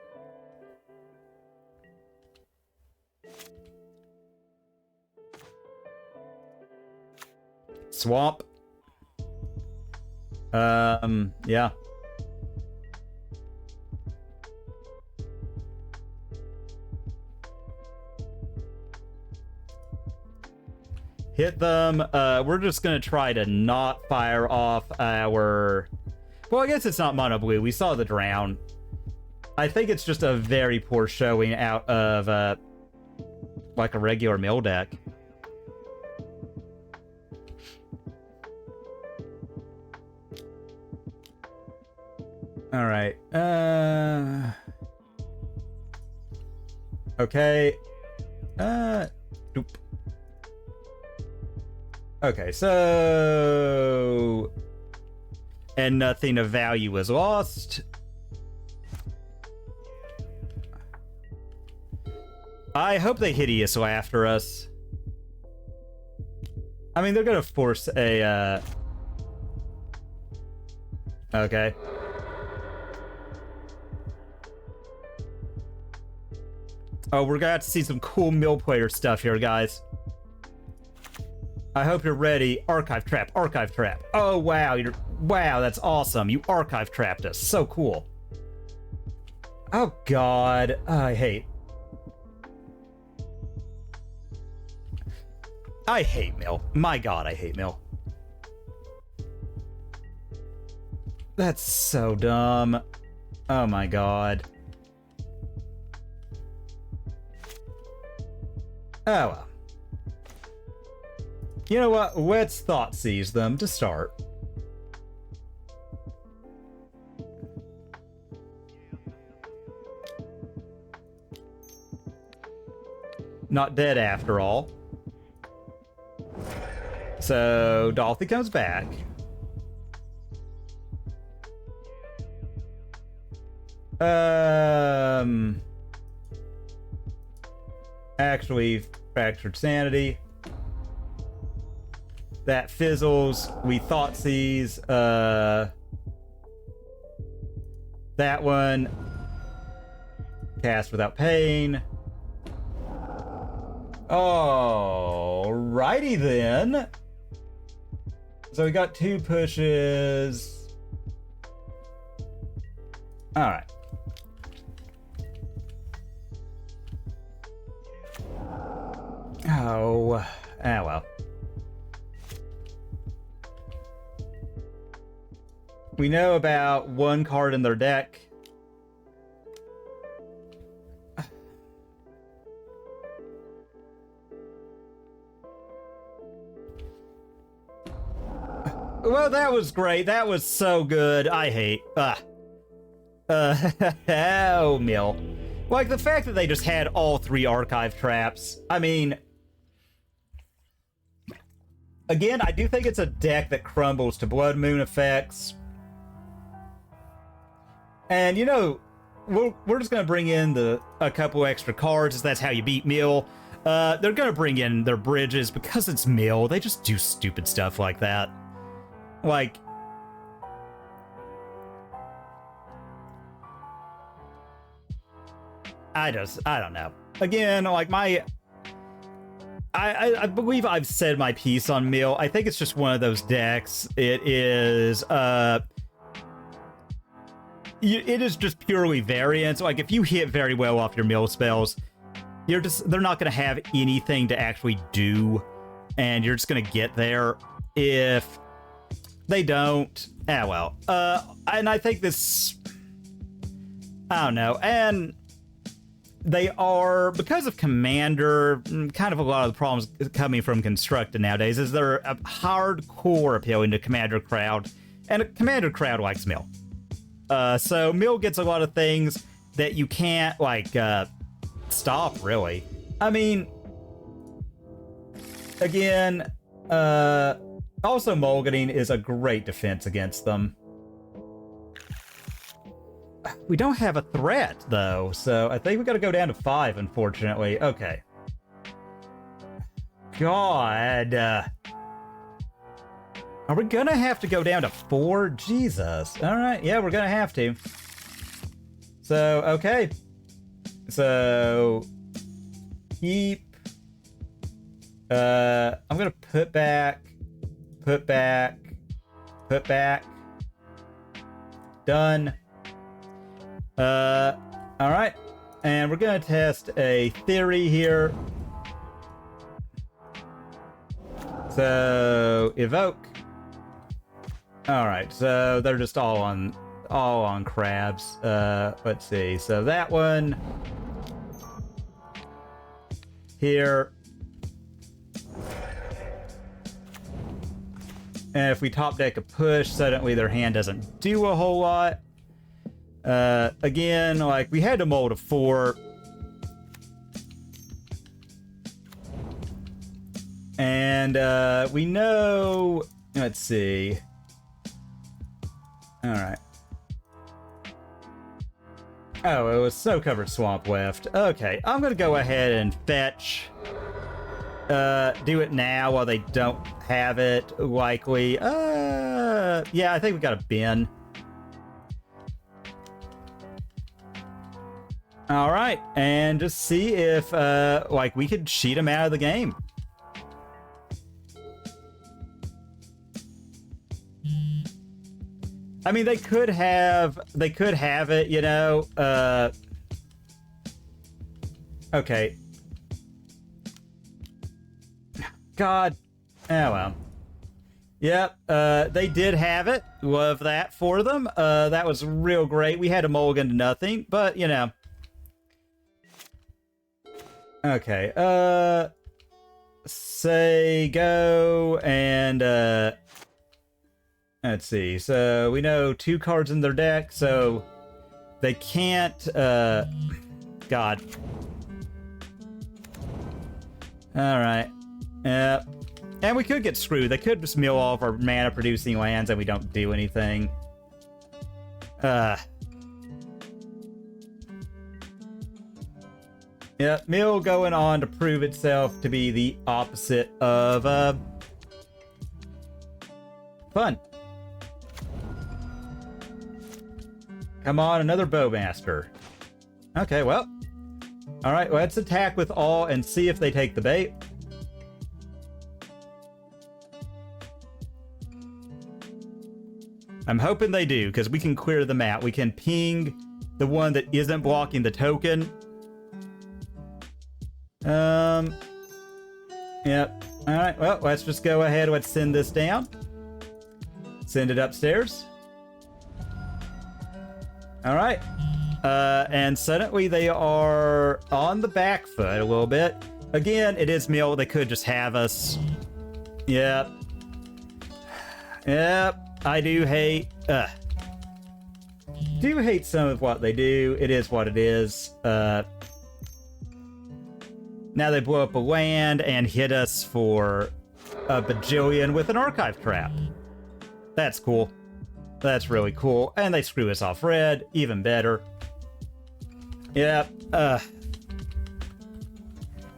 Swamp. Yeah. Hit them. We're just gonna try to not fire off our... Well, I guess it's not mono blue. We saw the drown. I think it's just a very poor showing out of, like a regular mill deck. All right. Okay. Doop. Okay, so... And nothing of value was lost. I hope they hideous after us. I mean, they're gonna force a, Okay. Oh, we're gonna have to see some cool mill player stuff here, guys. I hope you're ready. Archive trap, archive trap. Oh, wow, wow, that's awesome. You archive trapped us. So cool. Oh, God. I hate Mill. My God, I hate Mill. That's so dumb. Oh my God. Oh well. You know what? Let's Thoughtseize them to start. Not dead after all. So Dolphy comes back. Actually, fractured sanity. That fizzles. We Thoughtseize. That one. Cast without pain. Alrighty then. So we got 2 pushes. Alright. Oh, well. We know about 1 card in their deck. Well, that was great. That was so good. I hate. Oh, Mill. Like, the fact that they just had all 3 archive traps. I mean... Again, I do think it's a deck that crumbles to Blood Moon effects. And, you know, we're just going to bring in a couple extra cards, as that's how you beat Mill. They're going to bring in their bridges because it's Mill. They just do stupid stuff like that. Like... I don't know. Again, like I believe I've said my piece on Mill. I think it's just one of those decks. It is just purely variance. Like, if you hit very well off your Mill spells, they're not going to have anything to actually do, and you're just going to get there. If they don't, well. And I think this, I don't know, and they are, because of Commander, kind of a lot of the problems coming from Constructed nowadays is they're a hardcore appealing to Commander crowd, and a Commander crowd likes Mill. So Mill gets a lot of things that you can't, like, stop, really. I mean, again, also Mulliganing is a great defense against them. We don't have a threat, though, so I think we gotta go down to 5, unfortunately. Okay. God. Are we gonna have to go down to 4? Jesus. Alright, yeah, we're gonna have to. So, okay. So... Keep... I'm gonna put back... Done. Alright. And we're gonna test a theory here. So, evoke. Alright, so they're just all on crabs. Let's see. So that one here. And if we top deck a push, suddenly their hand doesn't do a whole lot. Again, like, we had to mold a 4. And And we know... Let's see. Alright. Oh, it was snow-covered swamp left. Okay, I'm gonna go ahead and fetch. Do it now while they don't have it, likely. Yeah, I think we got a bin. Alright, and just see if, like, we could cheat them out of the game. I mean, they could have it, you know, okay. God. Oh, well. Yep, they did have it. Love that for them. That was real great. We had a mulligan to nothing, but, you know. Okay, say go, and, let's see. So, we know 2 cards in their deck, so they can't, God. Alright. Yep. And we could get screwed. They could just mill all of our mana-producing lands and we don't do anything. Yep, mill going on to prove itself to be the opposite of, fun. Come on, another Bowmaster. Okay, well. Alright, let's attack with all and see if they take the bait. I'm hoping they do, because we can clear them out. We can ping the one that isn't blocking the token. Yep. Alright, well, let's just go ahead. Let's send this down. Send it upstairs. Alright. And suddenly they are on the back foot a little bit. Again, it is mill. They could just have us. Yep. Yep. I do hate some of what they do. It is what it is. Now they blow up a land and hit us for a bajillion with an archive trap. That's cool. That's really cool. And they screw us off red. Even better. Yep.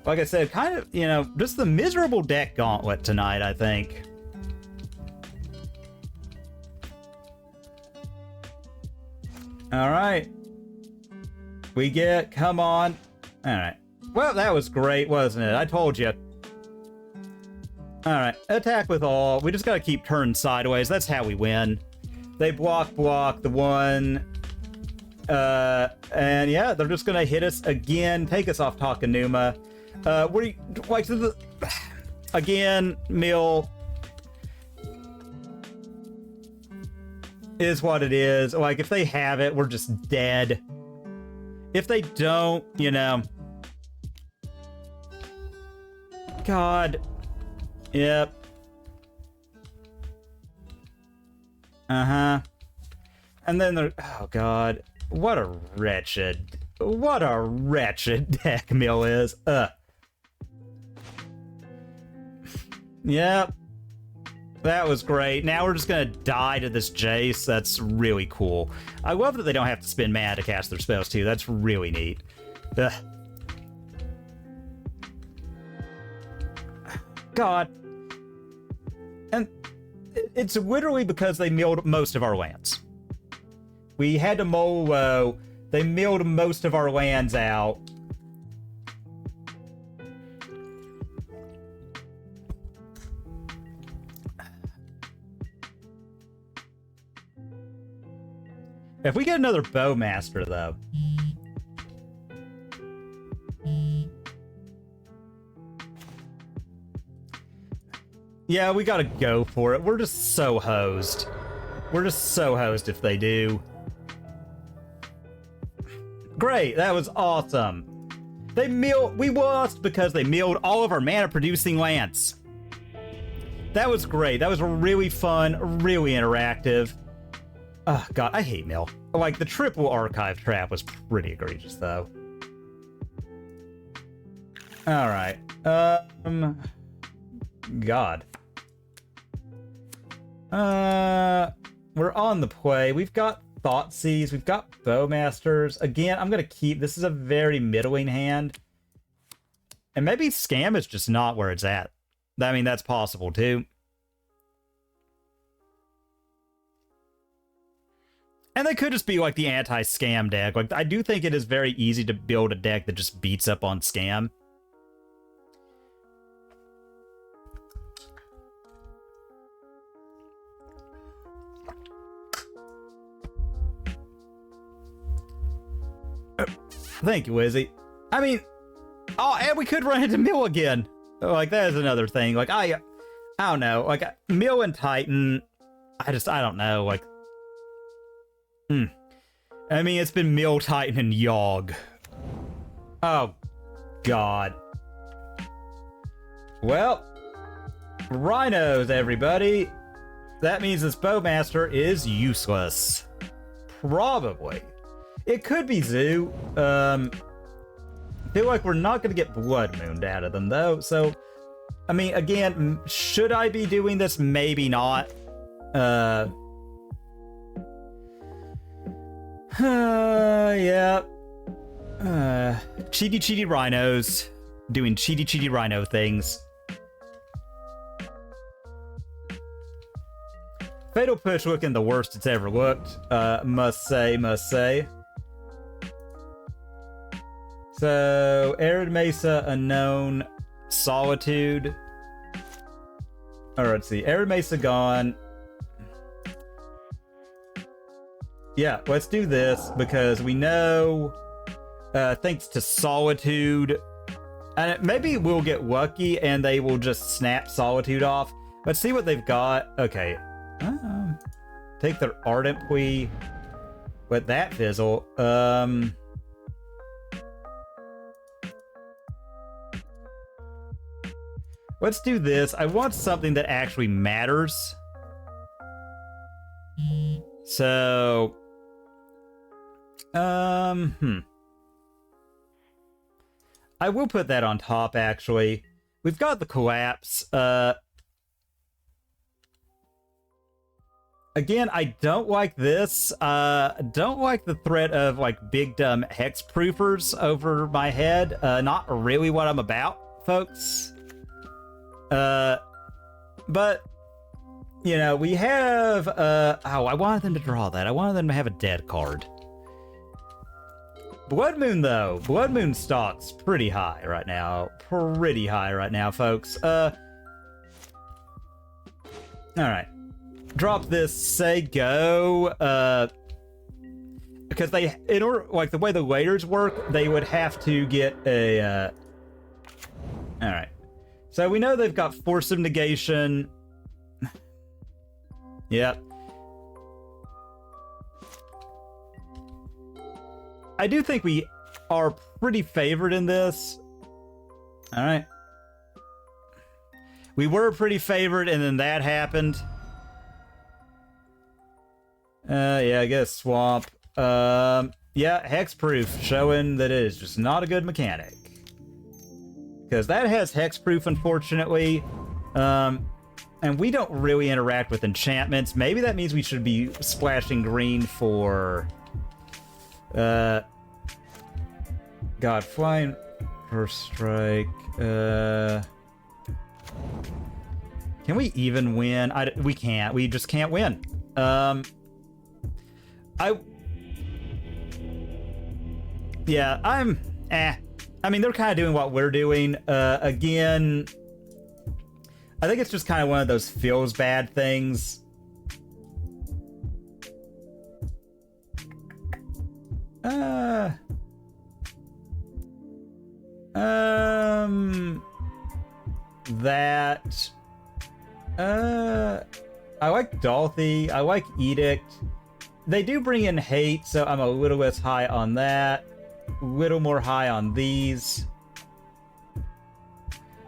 Like I said, kind of, you know, just the miserable deck gauntlet tonight, I think. Alright. We get, come on. Alright. Well, that was great, wasn't it? I told you. Alright, attack with all. We just gotta keep turning sideways. That's how we win. They block the one. And yeah, they're just gonna hit us again, take us off Takanuma. Like, again, mill. Is what it is. Like, if they have it, we're just dead. If they don't, you know. God. Yep. Uh-huh. And then they're... Oh, God. What a wretched deck mill is. Yep. That was great. Now we're just gonna die to this Jace. That's really cool. I love that they don't have to spend mana to cast their spells, too. That's really neat. Ugh. God. And it's literally because they milled most of our lands. We had to mull low. They milled most of our lands out. If we get another Bowmaster, though. Yeah, we gotta go for it. We're just so hosed. We're just so hosed if they do. Great, that was awesome. We lost because they milled all of our mana-producing lands. That was great. That was really fun, really interactive. Oh, God, I hate mill. Like, the triple archive trap was pretty egregious, though. Alright. God. We're on the play. We've got Thoughtseize. We've got Bowmasters. Again, I'm going to keep... This is a very middling hand. And maybe Scam is just not where it's at. I mean, that's possible, too. And they could just be, like, the anti-Scam deck. Like, I do think it is very easy to build a deck that just beats up on Scam. Thank you, Wizzy. I mean, oh, and we could run into Mill again. Like, that is another thing. Like, I don't know. Like, Mill and Titan, I don't know. Like, I mean, it's been Mill, Titan, and Yogg. Oh, God. Well, Rhinos, everybody. That means this Bowmaster is useless. Probably. It could be Zoo. Feel like we're not going to get Blood Mooned out of them, though. So, I mean, again, should I be doing this? Maybe not. Yeah. Cheaty Rhinos. Doing cheaty Rhino things. Fatal Push looking the worst it's ever looked. Must say. So, Arid Mesa, Unknown, Solitude. Or let's see, Arid Mesa gone. Yeah, let's do this because we know, thanks to Solitude, and maybe we'll get lucky and they will just snap Solitude off. Let's see what they've got. Okay. Take their Ardent Plea. Let that fizzle. Let's do this. I want something that actually matters. So, I will put that on top, actually. We've got the Collapse. Again, I don't like this. Don't like the threat of, like, big dumb hexproofers over my head. Not really what I'm about, folks. But, you know, we have, oh, I wanted them to draw that. I wanted them to have a dead card. Blood Moon, though. Blood Moon stock's pretty high right now. Pretty high right now, folks. Alright. Drop this, say go, because they, in order, like, the way the layers work, they would have to get a, alright. So we know they've got Force of Negation. Yep. I do think we are pretty favored in this. Alright. We were pretty favored, and then that happened. Yeah, I guess Swamp. Yeah, Hexproof, showing that it is just not a good mechanic. Because that has Hexproof, unfortunately. And we don't really interact with enchantments. Maybe that means we should be splashing green for... God, Flying First Strike. Can we even win? We can't. We just can't win. Yeah, I'm... I mean, they're kind of doing what we're doing. Again, I think it's just kind of one of those feels bad things. I like Dolthy. I like Edict. They do bring in Hate, so I'm a little less high on that. Little more high on these.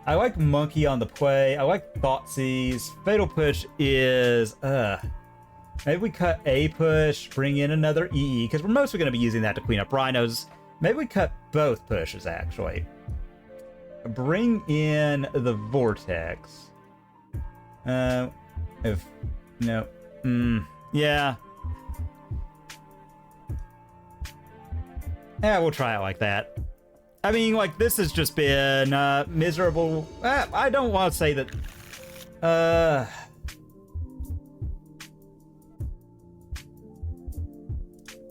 I like Monkey on the play. I like Thoughtseize. Fatal Push is, maybe we cut a push, bring in another EE, because we're mostly going to be using that to clean up Rhinos. Maybe we cut both pushes, actually. Bring in the Vortex. If no, yeah. Yeah, we'll try it like that. I mean, like, this has just been miserable. I don't want to say that.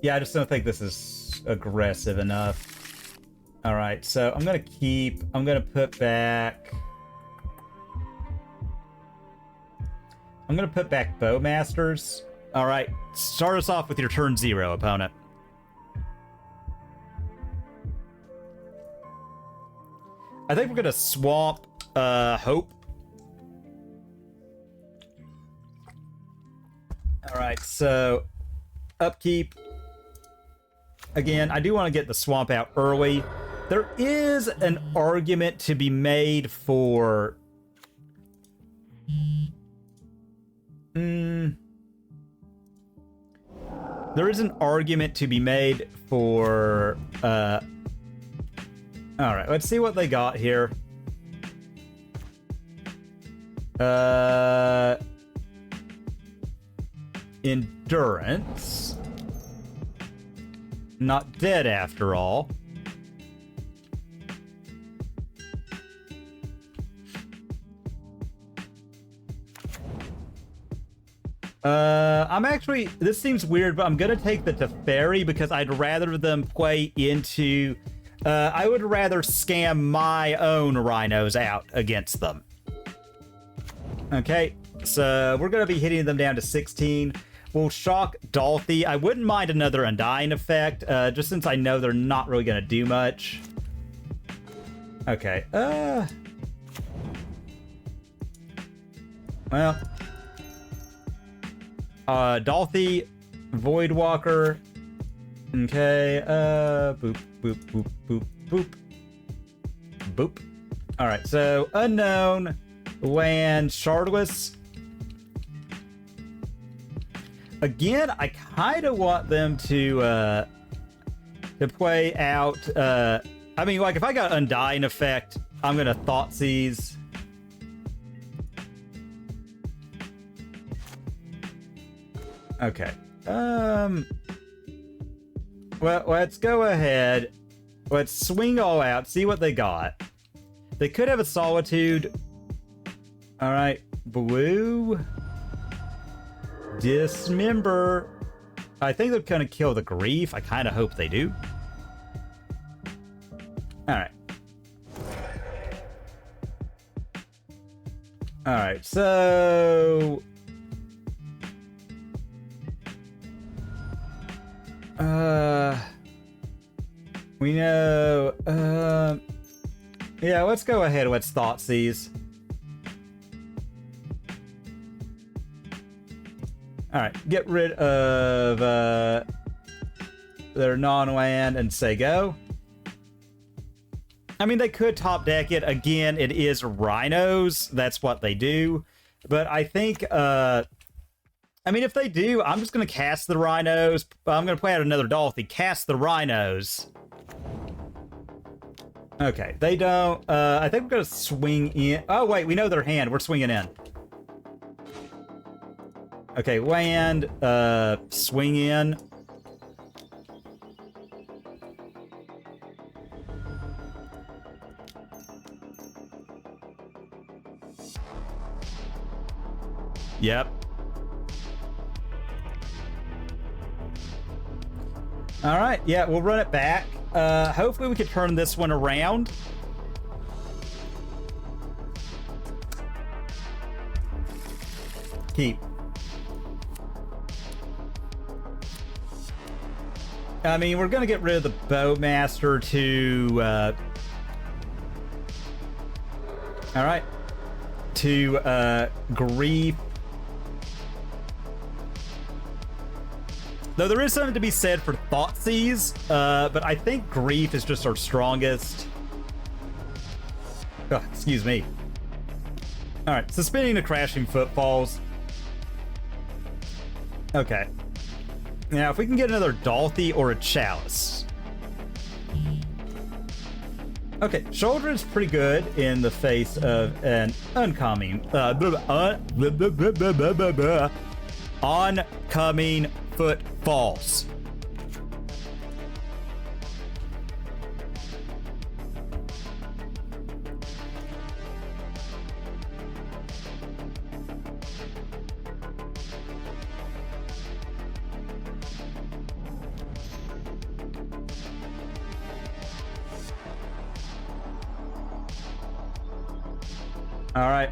Yeah, I just don't think this is aggressive enough. All right, so I'm gonna put back. I'm gonna put back Bowmasters. All right, start us off with your turn 0, opponent. I think we're gonna swamp Hope. All right, so upkeep. Again, I do want to get the swamp out early. There is an argument to be made for... There is an argument to be made for... Alright, let's see what they got here. Endurance. Not dead after all. I'm actually... This seems weird, but I'm gonna take the Teferi because I'd rather them play into... I would rather scam my own rhinos out against them. Okay, so we're gonna be hitting them down to 16. We'll shock Dolthy. I wouldn't mind another Undying effect, just since I know they're not really gonna do much. Okay, well... Dolthy, Voidwalker. Okay, boop, boop, boop, boop, boop. Boop. Alright, so Unknown, Land, Shardless. Again, I kind of want them to play out, I mean, like, if I got Undying effect, I'm gonna Thoughtseize. Okay. Well, let's go ahead. Let's swing all out, see what they got. They could have a Solitude. Alright. Blue. Dismember. I think they're gonna kill the Grief. I kind of hope they do. Alright. Alright, so... we know, yeah, let's go ahead. Let's Thoughtseize. Alright, get rid of, their non-land and say go. I mean, they could top deck it. Again, it is rhinos. That's what they do. But I think, I mean, if they do, I'm just going to cast the rhinos. I'm going to play out another Dolthy. Cast the rhinos. Okay, they don't... I think we're going to swing in... Oh, wait, we know their hand. We're swinging in. Okay, land. Swing in. Yep. All right, yeah, we'll run it back. Hopefully we can turn this one around. Keep. I mean, we're gonna get rid of the Bowmaster to, all right, to, Grief. Though there is something to be said for Thoughtseize, but I think Grief is just our strongest. Oh, excuse me. Alright, suspending the Crashing Footfalls. Okay. Now, if we can get another Dolthy or a Chalice. Okay, shoulder is pretty good in the face of an oncoming footfalls. All right.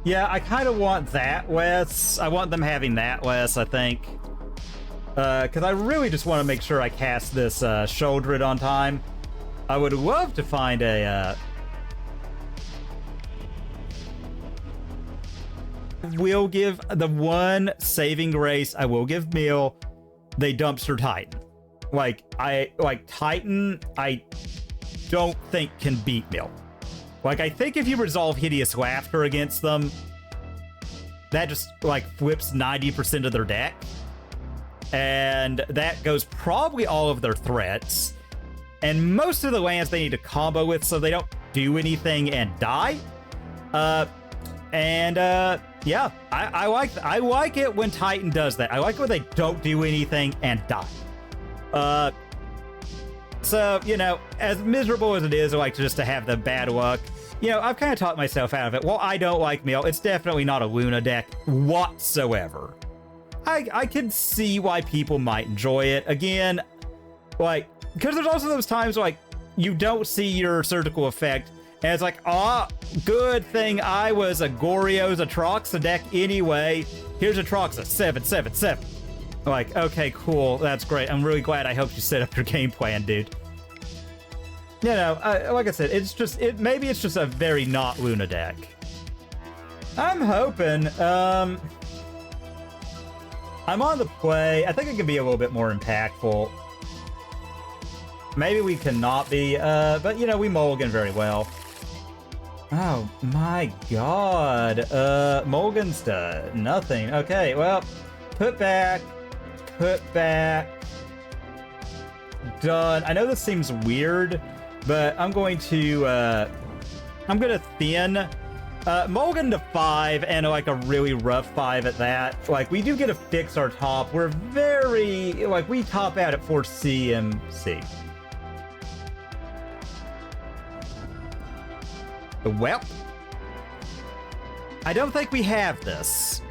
Yeah, I kind of want that Wes. I want them having that Wes, I think. Because I really just want to make sure I cast this Shouldered on time. I would love to find a... will give the one saving grace I will give Meal, they dumpster Titan. Titan I don't think can beat Meal. I think if you resolve Hideous Laughter against them, that just flips 90% of their deck, and that goes probably all of their threats and most of the lands they need to combo with so they don't do anything and die. Yeah, I like it when Titan does that. I like when they don't do anything and die. So, as miserable as it is, just to have the bad luck, I've kind of talked myself out of it. Well, I don't like Meal. It's definitely not a Luna deck whatsoever. I can see why people might enjoy it. Again, because there's also those times you don't see your surgical effect, and it's good thing I was a Goryo's Atroxa deck anyway. Here's Atroxa, 7/7/7. Okay, cool, that's great. I'm really glad I helped you set up your game plan, dude. Like I said, maybe it's just a very not Luna deck. I'm hoping, I'm on the play. I think it can be a little bit more impactful. Maybe we cannot be, but we mulligan very well. Oh my god. Mulligan's to nothing. Okay, well, put back. Done. I know this seems weird, but I'm going to thin mulligan to 5 and a really rough 5 at that. We do get to fix our top. We're very, we top out at 4 CMC. Well, I don't think we have this.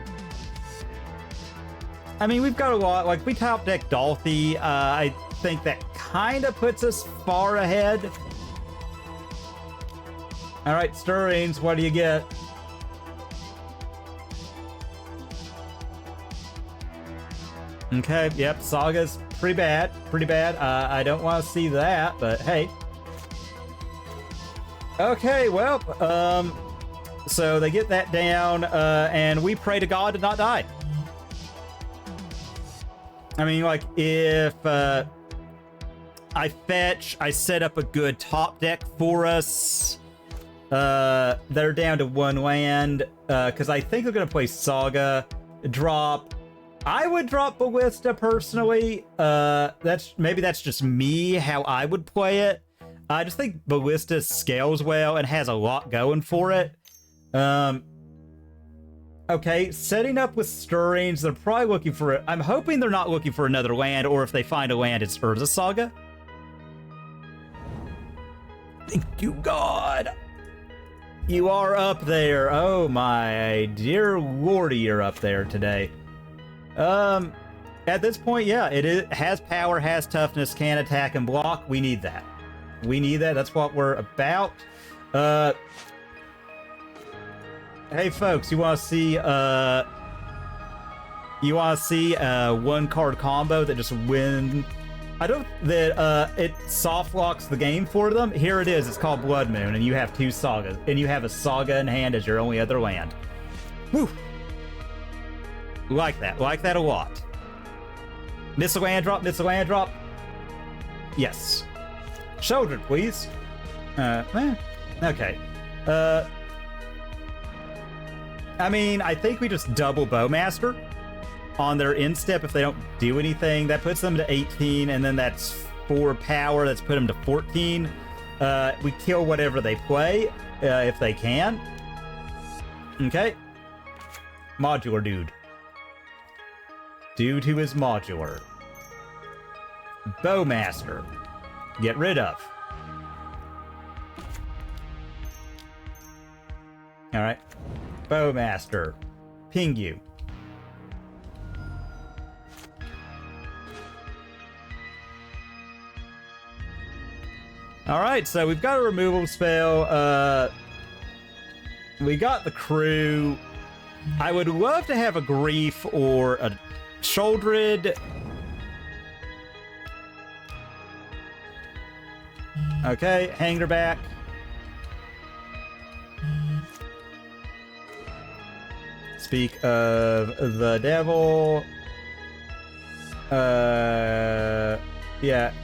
I mean, we've got a lot. We top deck Dolthy. I think that kind of puts us far ahead. All right, Stirrings, what do you get? Okay, yep, Saga's pretty bad. I don't want to see that, but hey. Okay, well, so they get that down, and we pray to God to not die. I mean, if I fetch, I set up a good top deck for us. They're down to 1 land, because I think they're going to play Saga, drop. I would drop Ballista, personally. Maybe that's just me, how I would play it. I just think Ballista scales well and has a lot going for it. Okay, setting up with Stirrings, they're probably looking for I'm hoping they're not looking for another land, or if they find a land, it's Urza Saga. Thank you, God. You are up there. Oh my dear lordy, you're up there today. At this point, yeah, it has power, has toughness, can attack and block. We need that. That's what we're about. Hey folks, you want to see a 1-card combo that just win? It soft locks the game for them. Here it is. It's called Blood Moon, and you have 2 sagas, and you have a saga in hand as your only other land. Woo! Like that a lot. Missile land drop. Yes. Shouldered, please. Okay. I mean, I think we just double Bowmaster on their instep if they don't do anything. That puts them to 18, and then that's 4 power. That's put them to 14. We kill whatever they play, if they can. Okay. Modular dude. Dude who is modular. Bowmaster. Get rid of. Alright. Bowmaster. Ping you. Alright, so we've got a removal spell. We got the crew. I would love to have a Grief or a Shouldered. Okay, Hanger back. Speak of the devil. Yeah,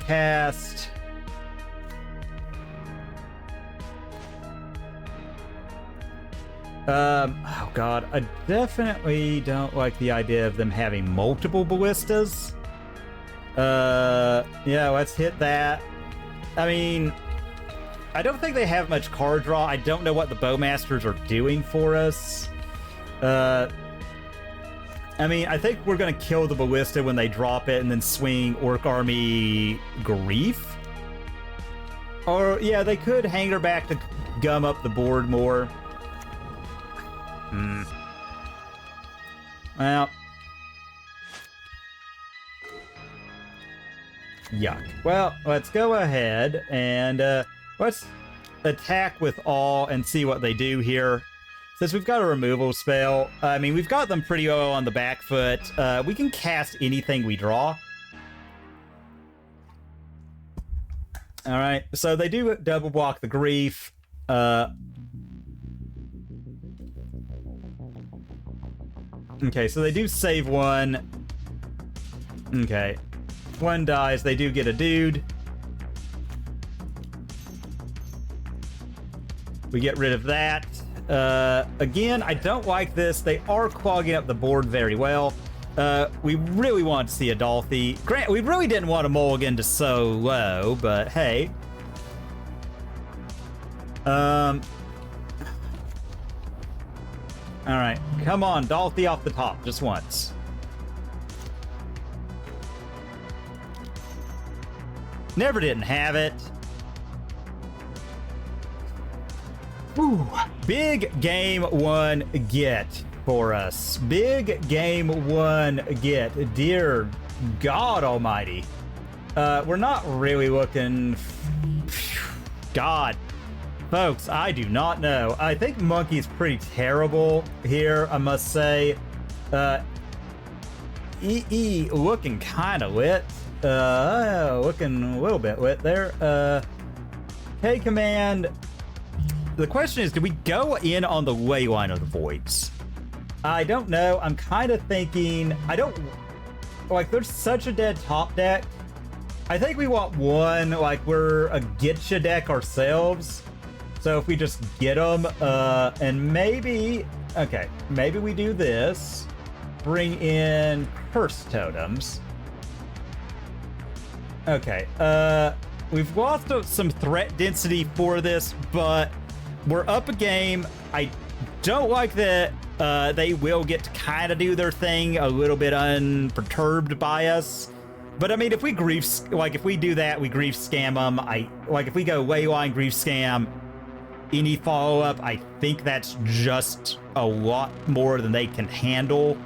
cast. Oh god, I definitely don't like the idea of them having multiple ballistas. Yeah, let's hit that. I mean, I don't think they have much card draw. I don't know what the Bowmasters are doing for us. I mean, I think we're gonna kill the ballista when they drop it and then swing Orc Army Grief. Or, yeah, they could hanger back to gum up the board more. Well. Yuck. Well, let's go ahead and let's attack with all and see what they do here. Since we've got a removal spell, I mean, we've got them pretty well on the back foot. We can cast anything we draw. Alright, so they do double block the Grief. Okay, so they do save one. Okay. One dies, they do get a dude. We get rid of that. Again, I don't like this. They are clogging up the board very well. We really want to see a Dolphy. Grant, we really didn't want to mulligan to so low, but hey. Alright, come on, Dolphy off the top, just once. Never didn't have it. Ooh. Big game one get for us. Big game one get. Dear God Almighty. We're not really looking... God. Folks, I do not know. I think Monkey's pretty terrible here, I must say. EE looking kind of lit. Looking a little bit lit there. K-Command. The question is, do we go in on the Leyline of the Voids? I don't know. I'm kind of thinking... I don't... Like, there's such a dead top deck. I think we want one, like, we're a Getcha deck ourselves. So if we just get them, and maybe... Okay, maybe we do this. Bring in Curse Totems. Okay, we've lost some threat density for this, but we're up a game. I don't like that they will get to kind of do their thing a little bit unperturbed by us. But I mean, if we grief, like if we do that, we grief scam them. Like if we go Leyline, grief scam, any follow-up, I think that's just a lot more than they can handle.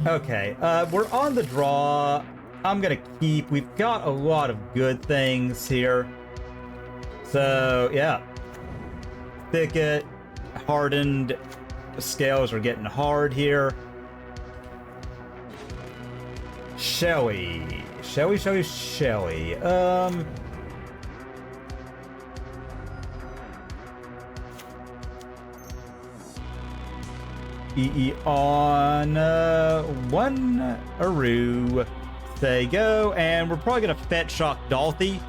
Okay, we're on the draw. I'm gonna keep. We've got a lot of good things here. So, yeah. Thicket, hardened scales are getting hard here. Shelly. EE on one Aru. They go, and we're probably gonna fetch shock Dolphy.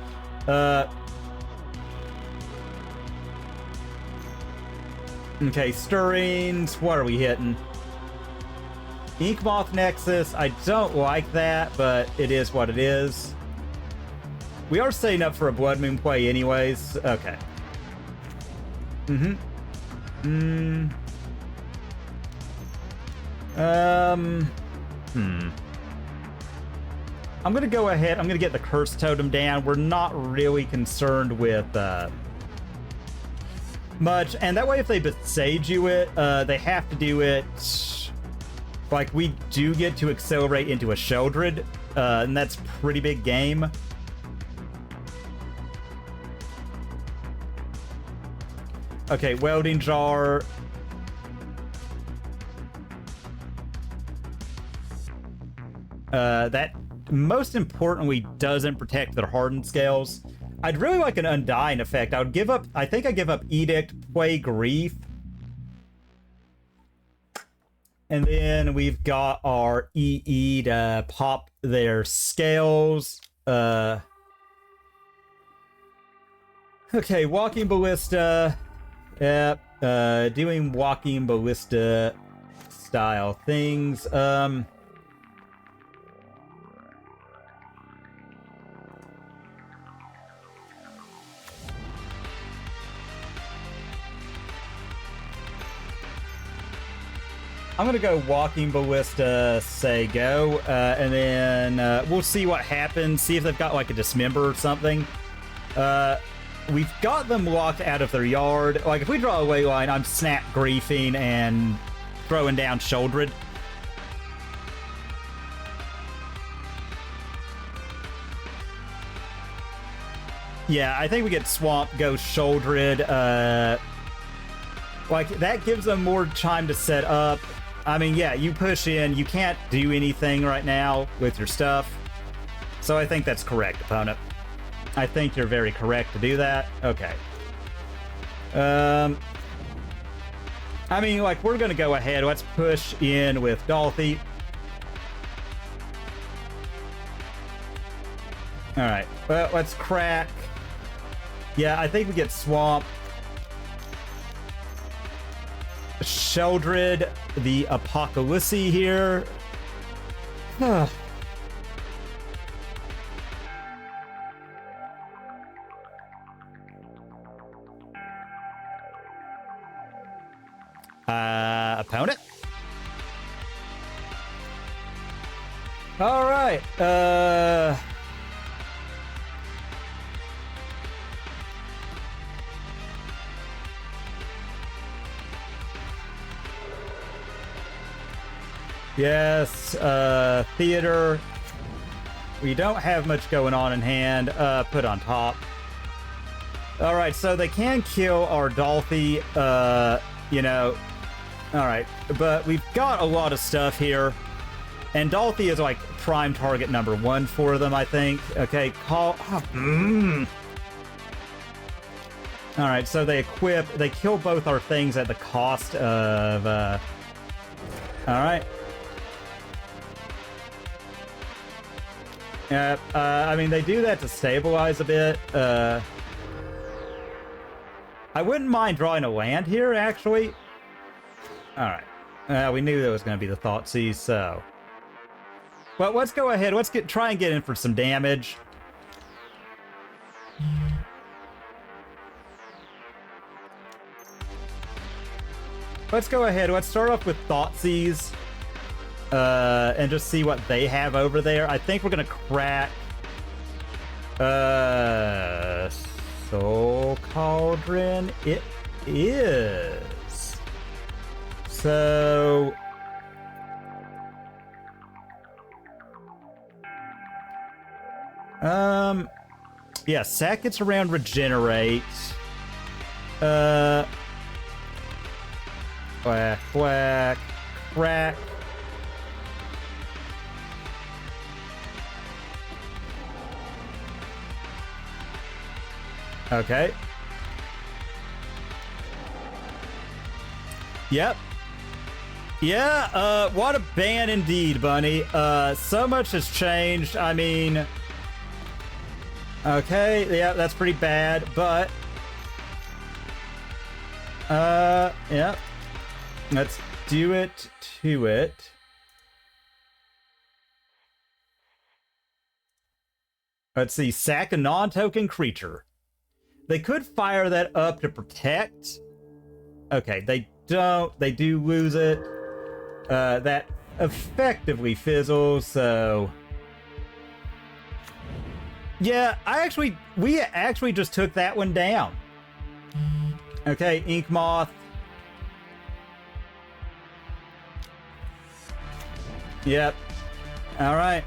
Okay, stirrings. What are we hitting? Ink Moth Nexus. I don't like that, but it is what it is. We are setting up for a Blood Moon play anyways. Okay. I'm gonna go ahead. I'm gonna get the Curse Totem down. We're not really concerned with much, and that way if they besage you it, they have to do it like we do get to accelerate into a Sheldred, and that's pretty big game. Okay, Welding Jar. That most importantly doesn't protect their hardened scales. I'd really like an Undying effect. I would give up, I think I give up Edict, play Grief. And then we've got our EE to pop their scales. Okay, Walking Ballista. Yep, doing Walking Ballista style things. I'm gonna go Walking Ballista, say go, and then we'll see what happens, see if they've got like a Dismember or something. We've got them locked out of their yard. Like, if we draw a ley line, I'm snap griefing and throwing down Sheldred. Yeah, I think we get Swamp, go Sheldred. Like, that gives them more time to set up. I mean, yeah, you push in, you can't do anything right now with your stuff. So I think that's correct, opponent. I think you're very correct to do that. Okay. I mean, like, we're gonna go ahead. Let's push in with Dolthy. Alright, well, let's crack. Yeah, I think we get Swamp. Sheldred, the Apocalypse here. Opponent. All right. Yes, theater. We don't have much going on in hand. Put on top. All right, so they can kill our Dolthy, you know. All right, but we've got a lot of stuff here. And Dolthy is like prime target number 1 for them, I think. Okay, call. Oh, All right, so they equip. They kill both our things at the cost of. All right. Yeah, I mean, they do that to stabilize a bit. I wouldn't mind drawing a land here, actually. Alright. We knew that was going to be the Thoughtseize, so... Well, let's go ahead. Let's try and get in for some damage. Let's go ahead. Let's start off with Thoughtseizes. And just see what they have over there. I think we're gonna crack Soul Cauldron. It is. So yeah, Sack gets around Regenerate. Whack, whack, crack. Okay. Yep. Yeah, what a ban indeed, Bunny. So much has changed. I mean... Okay, yeah, that's pretty bad, but... Yep. Let's do it to it. Let's see, sack a non-token creature. They could fire that up to protect. Okay, they don't. They do lose it. That effectively fizzles, so... Yeah, we actually just took that one down. Okay, Ink Moth. Yep. Alright.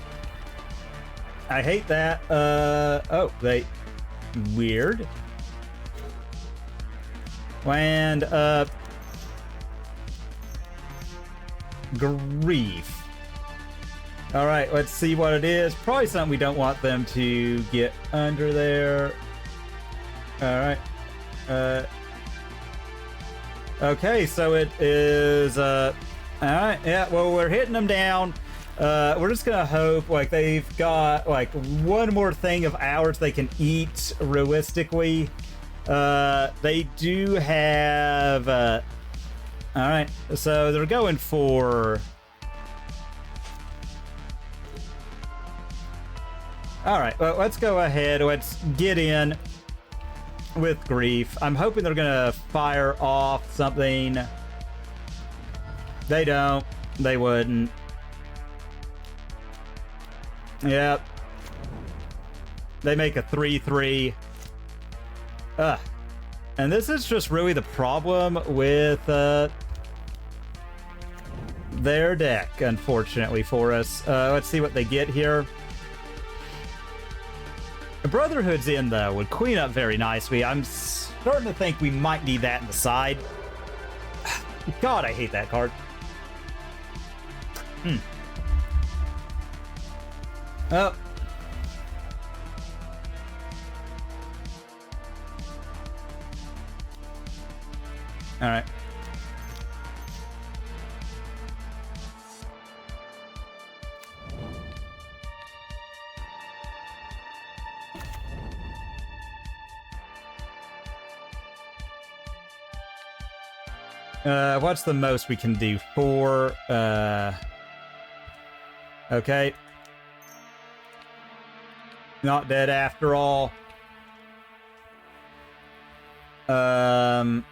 I hate that. Oh, weird. And, grief. Alright, let's see what it is. Probably something we don't want them to get under there. Alright. Okay, so it is, alright, yeah, well, we're hitting them down. We're just gonna hope, like, they've got, like, one more thing of ours they can eat realistically. They do have, alright, so they're going for... Alright, well, let's go ahead, let's get in with grief. I'm hoping they're gonna fire off something. They don't. They wouldn't. Yep. They make a 3/3. Ugh. And this is just really the problem with their deck, unfortunately for us. Let's see what they get here. Brotherhood's in, though, would clean up very nicely. I'm starting to think we might need that in the side. God, I hate that card. Oh. Alright. What's the most we can do? 4, okay. Not dead after all. That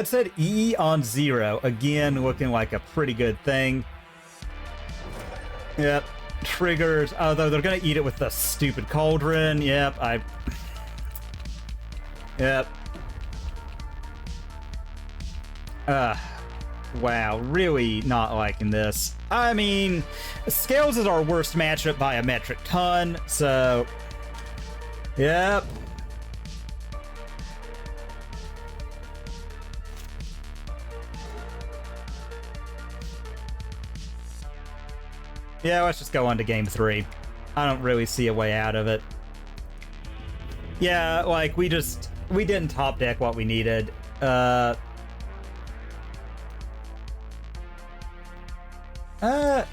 said E on 0. Again, looking like a pretty good thing. Yep. Triggers, although they're gonna eat it with the stupid cauldron. Yep, Yep. Wow, really not liking this. I mean, Scales is our worst matchup by a metric ton, so... Yep. Yeah, let's just go on to game 3. I don't really see a way out of it. Yeah, like, we didn't top deck what we needed.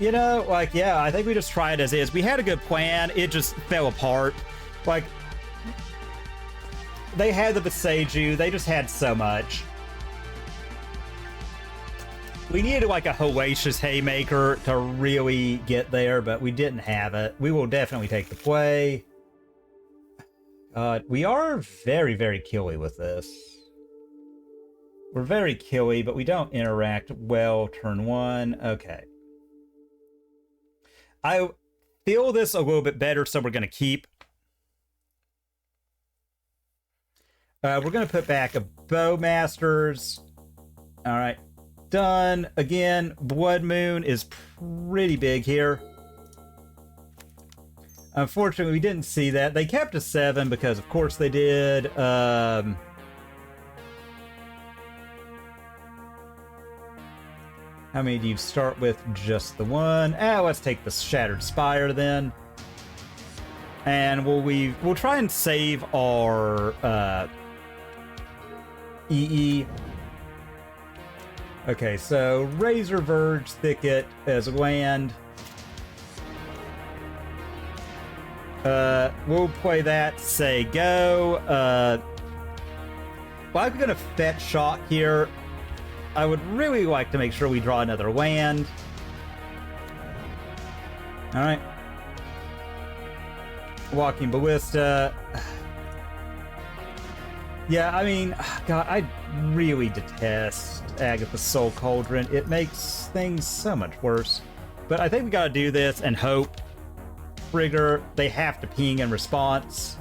You know, like, yeah, I think we just tried as is. We had a good plan, it just fell apart. Like, they had the Beseiju, they just had so much. We needed, like, a Hellacious Haymaker to really get there, but we didn't have it. We will definitely take the play. We are very, very killy with this. We're very killy, but we don't interact well turn 1. Okay. I feel this a little bit better, so we're going to keep. We're going to put back a Bowmasters. All right. Done. Again, Blood Moon is pretty big here. Unfortunately, we didn't see that. They kept a 7 because, of course, they did. How many do you start with? Just the 1. Let's take the Shattered Spire then. And we'll try and save our EE. Okay, so Razor Verge Thicket as land. We'll play that, say go. Well, I'm gonna fetch shot here. I would really like to make sure we draw another land. All right. Walking Ballista. Yeah, I mean, God, I really detest Agatha's Soul Cauldron. It makes things so much worse. But I think we gotta do this and hope. Trigger, they have to ping in response.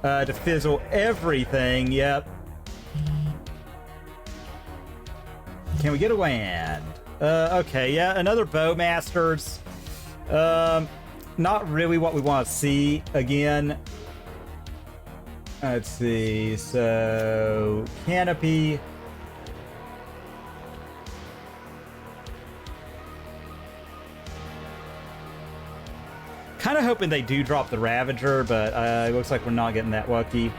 To fizzle everything, yep. Can we get a land? Okay, yeah, another Bowmasters. Not really what we want to see again. Let's see, so Canopy. Kind of hoping they do drop the Ravager, but it looks like we're not getting that lucky.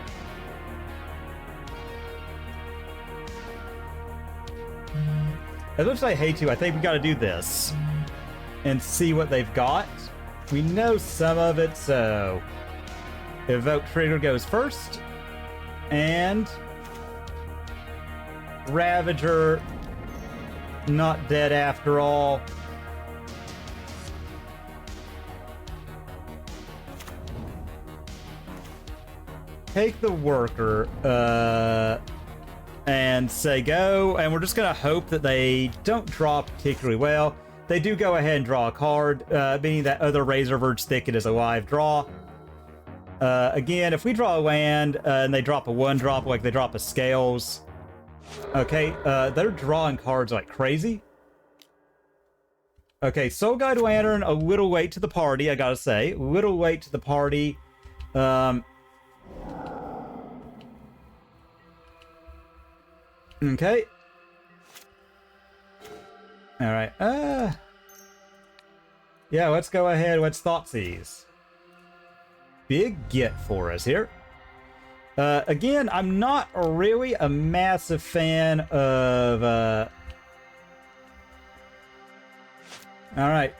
As much as I hate to, I think we got to do this and see what they've got. We know some of it, so Evoke Trigger goes first, and Ravager not dead after all. Take the Worker and say go, and we're just gonna hope that they don't draw particularly well. They do go ahead and draw a card, meaning that other Razorverge Thicket is a live draw. Again, if we draw a land and they drop a 1-drop, like they drop a Scales, okay, they're drawing cards like crazy. Okay, Soul Guide Lantern, a little late to the party, I gotta say. A little late to the party. Okay. All right. Yeah, let's go ahead. Let's Thoughtseize. Big get for us here. Again, I'm not really a massive fan of... All right.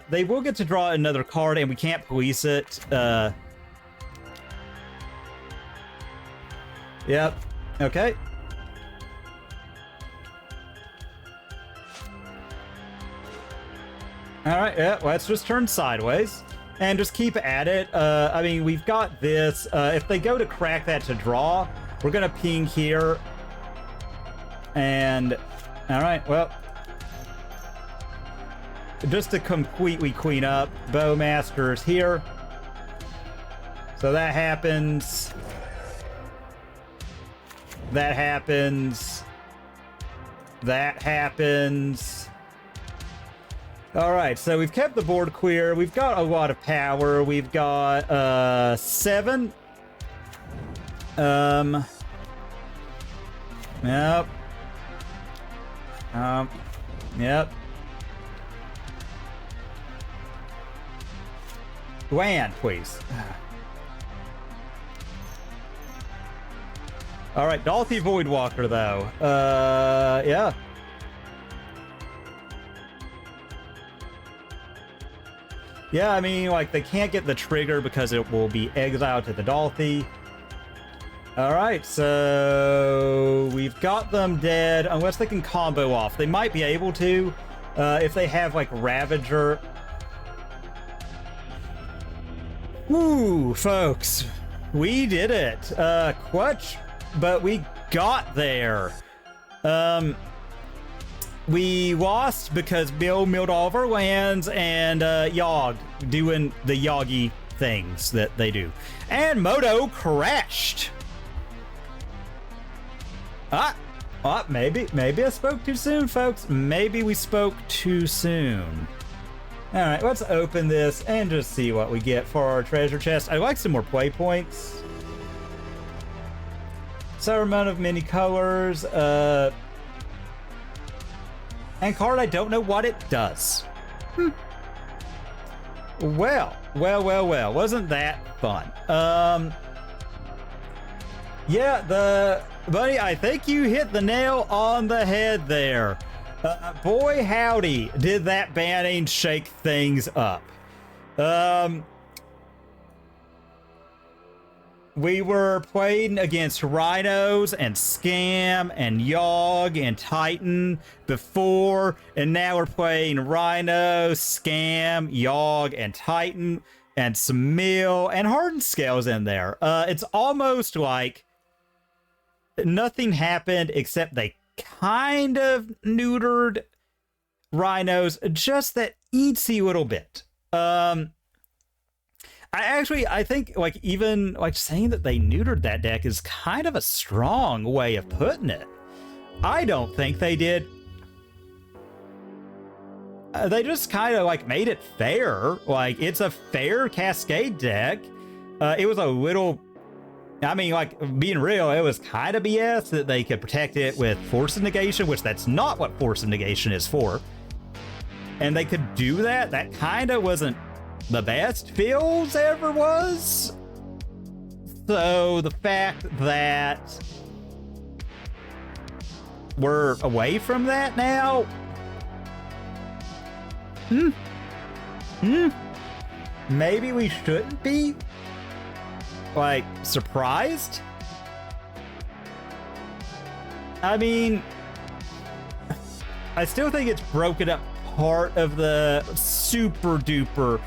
They will get to draw another card, and we can't police it. Yep. Okay. All right, yeah, let's just turn sideways and just keep at it. I mean, we've got this. If they go to crack that to draw, we're going to ping here. And, all right, well, just to completely clean up, Bowmasters here. So that happens. That happens. That happens. All right, so we've kept the board clear. We've got a lot of power. We've got 7. Yep. Yep. Land, please. All right, Dolphy Voidwalker, though. Yeah. Yeah, I mean, like, they can't get the trigger because it will be exiled to the Dolphy. Alright, so we've got them dead, unless they can combo off. They might be able to, if they have, like, Ravager. Woo, folks. We did it. Clutch, but we got there. We lost because Bill milled all of our lands and Yogg doing the Yoggy things that they do. And Moto crashed. Maybe I spoke too soon, folks. Maybe we spoke too soon. All right, let's open this and just see what we get for our treasure chest. I like some more play points. Ceremony of Many Colors. And card, I don't know what it does. Well. Wasn't that fun? Yeah, buddy, I think you hit the nail on the head there. Boy, howdy, did that banning shake things up. we were playing against Rhinos and Scam and Yogg and Titan before, and now we're playing Rhino, Scam, Yogg, and Titan, and some Mill and Hardened Scales in there. It's almost like nothing happened except they kind of neutered Rhinos just that eensy little bit. I think like even like saying that they neutered that deck is kind of a strong way of putting it. I don't think they did. They just kind of like made it fair. Like it's a fair Cascade deck. It was a little, I mean, like being real, it was kind of BS that they could protect it with Force of Negation, which that's not what Force of Negation is for. And they could do that. That kind of wasn't the best feels ever was. So the fact that we're away from that now, maybe we shouldn't be like surprised. I mean, I still think it's broken up part of the super duper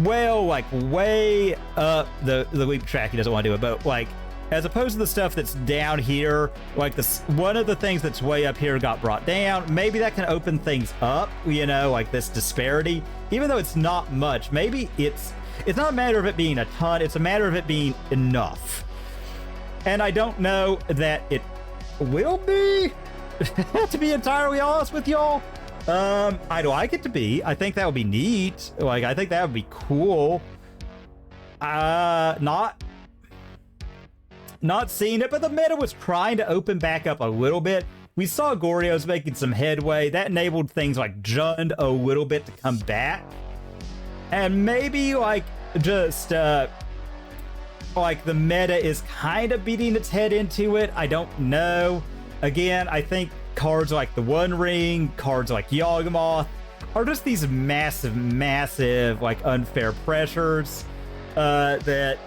well, like way up the loop track. He doesn't want to do it, but like as opposed to the stuff that's down here, like this one of the things that's way up here got brought down. Maybe that can open things up, you know, like this disparity, even though it's not much. Maybe it's not a matter of it being a ton, it's a matter of it being enough. And I don't know that it will be, to be entirely honest with y'all. I'd like it to be. I think that would be neat. Like, I think that would be cool. Not seeing it, but the meta was trying to open back up a little bit. We saw Goryo's making some headway. That enabled things like Jund a little bit to come back. And maybe, like, just, like, the meta is kind of beating its head into it. I don't know. Again, I think cards like the One Ring, cards like Yawgmoth are just these massive, like, unfair pressures that,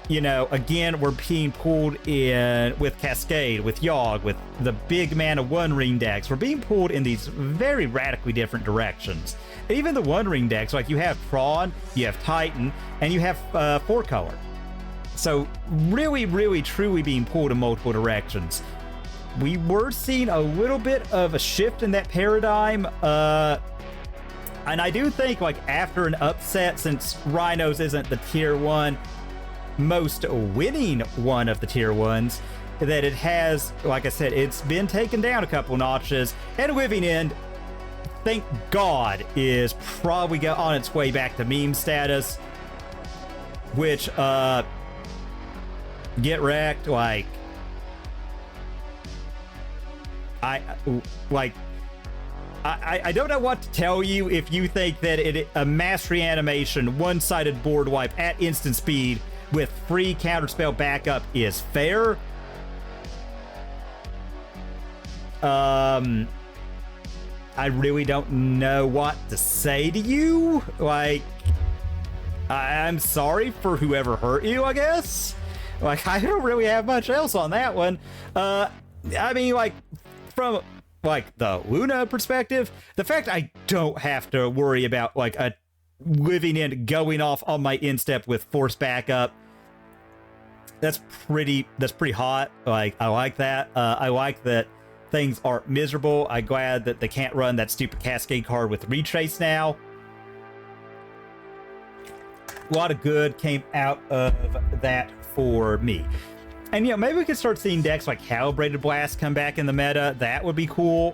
you know, again, we're being pulled in with Cascade, with Yogg, with the big mana One Ring decks. We're being pulled in these very radically different directions. And even the One Ring decks, like you have Prawn, you have Titan, and you have 4-color. So really, truly being pulled in multiple directions. We were seeing a little bit of a shift in that paradigm, and I do think, like, after an upset, since Rhinos isn't the tier 1 most winning one of the tier 1s, that it has, like I said, it's been taken down a couple notches, and Living End, thank God, is probably on its way back to meme status, which, get wrecked, like, I don't know what to tell you if you think that a mass reanimation, one-sided board wipe at instant speed with free counterspell backup is fair. I really don't know what to say to you. Like, I'm sorry for whoever hurt you, I guess. Like, I don't really have much else on that one. I mean, like, from like the Luna perspective, the fact I don't have to worry about like a Living End going off on my instep with force backup, that's pretty hot. Like, I like that. I like that things aren't miserable. I'm glad that they can't run that stupid Cascade card with Retrace now. A lot of good came out of that for me. And, you know, maybe we could start seeing decks like Calibrated Blast come back in the meta. That would be cool.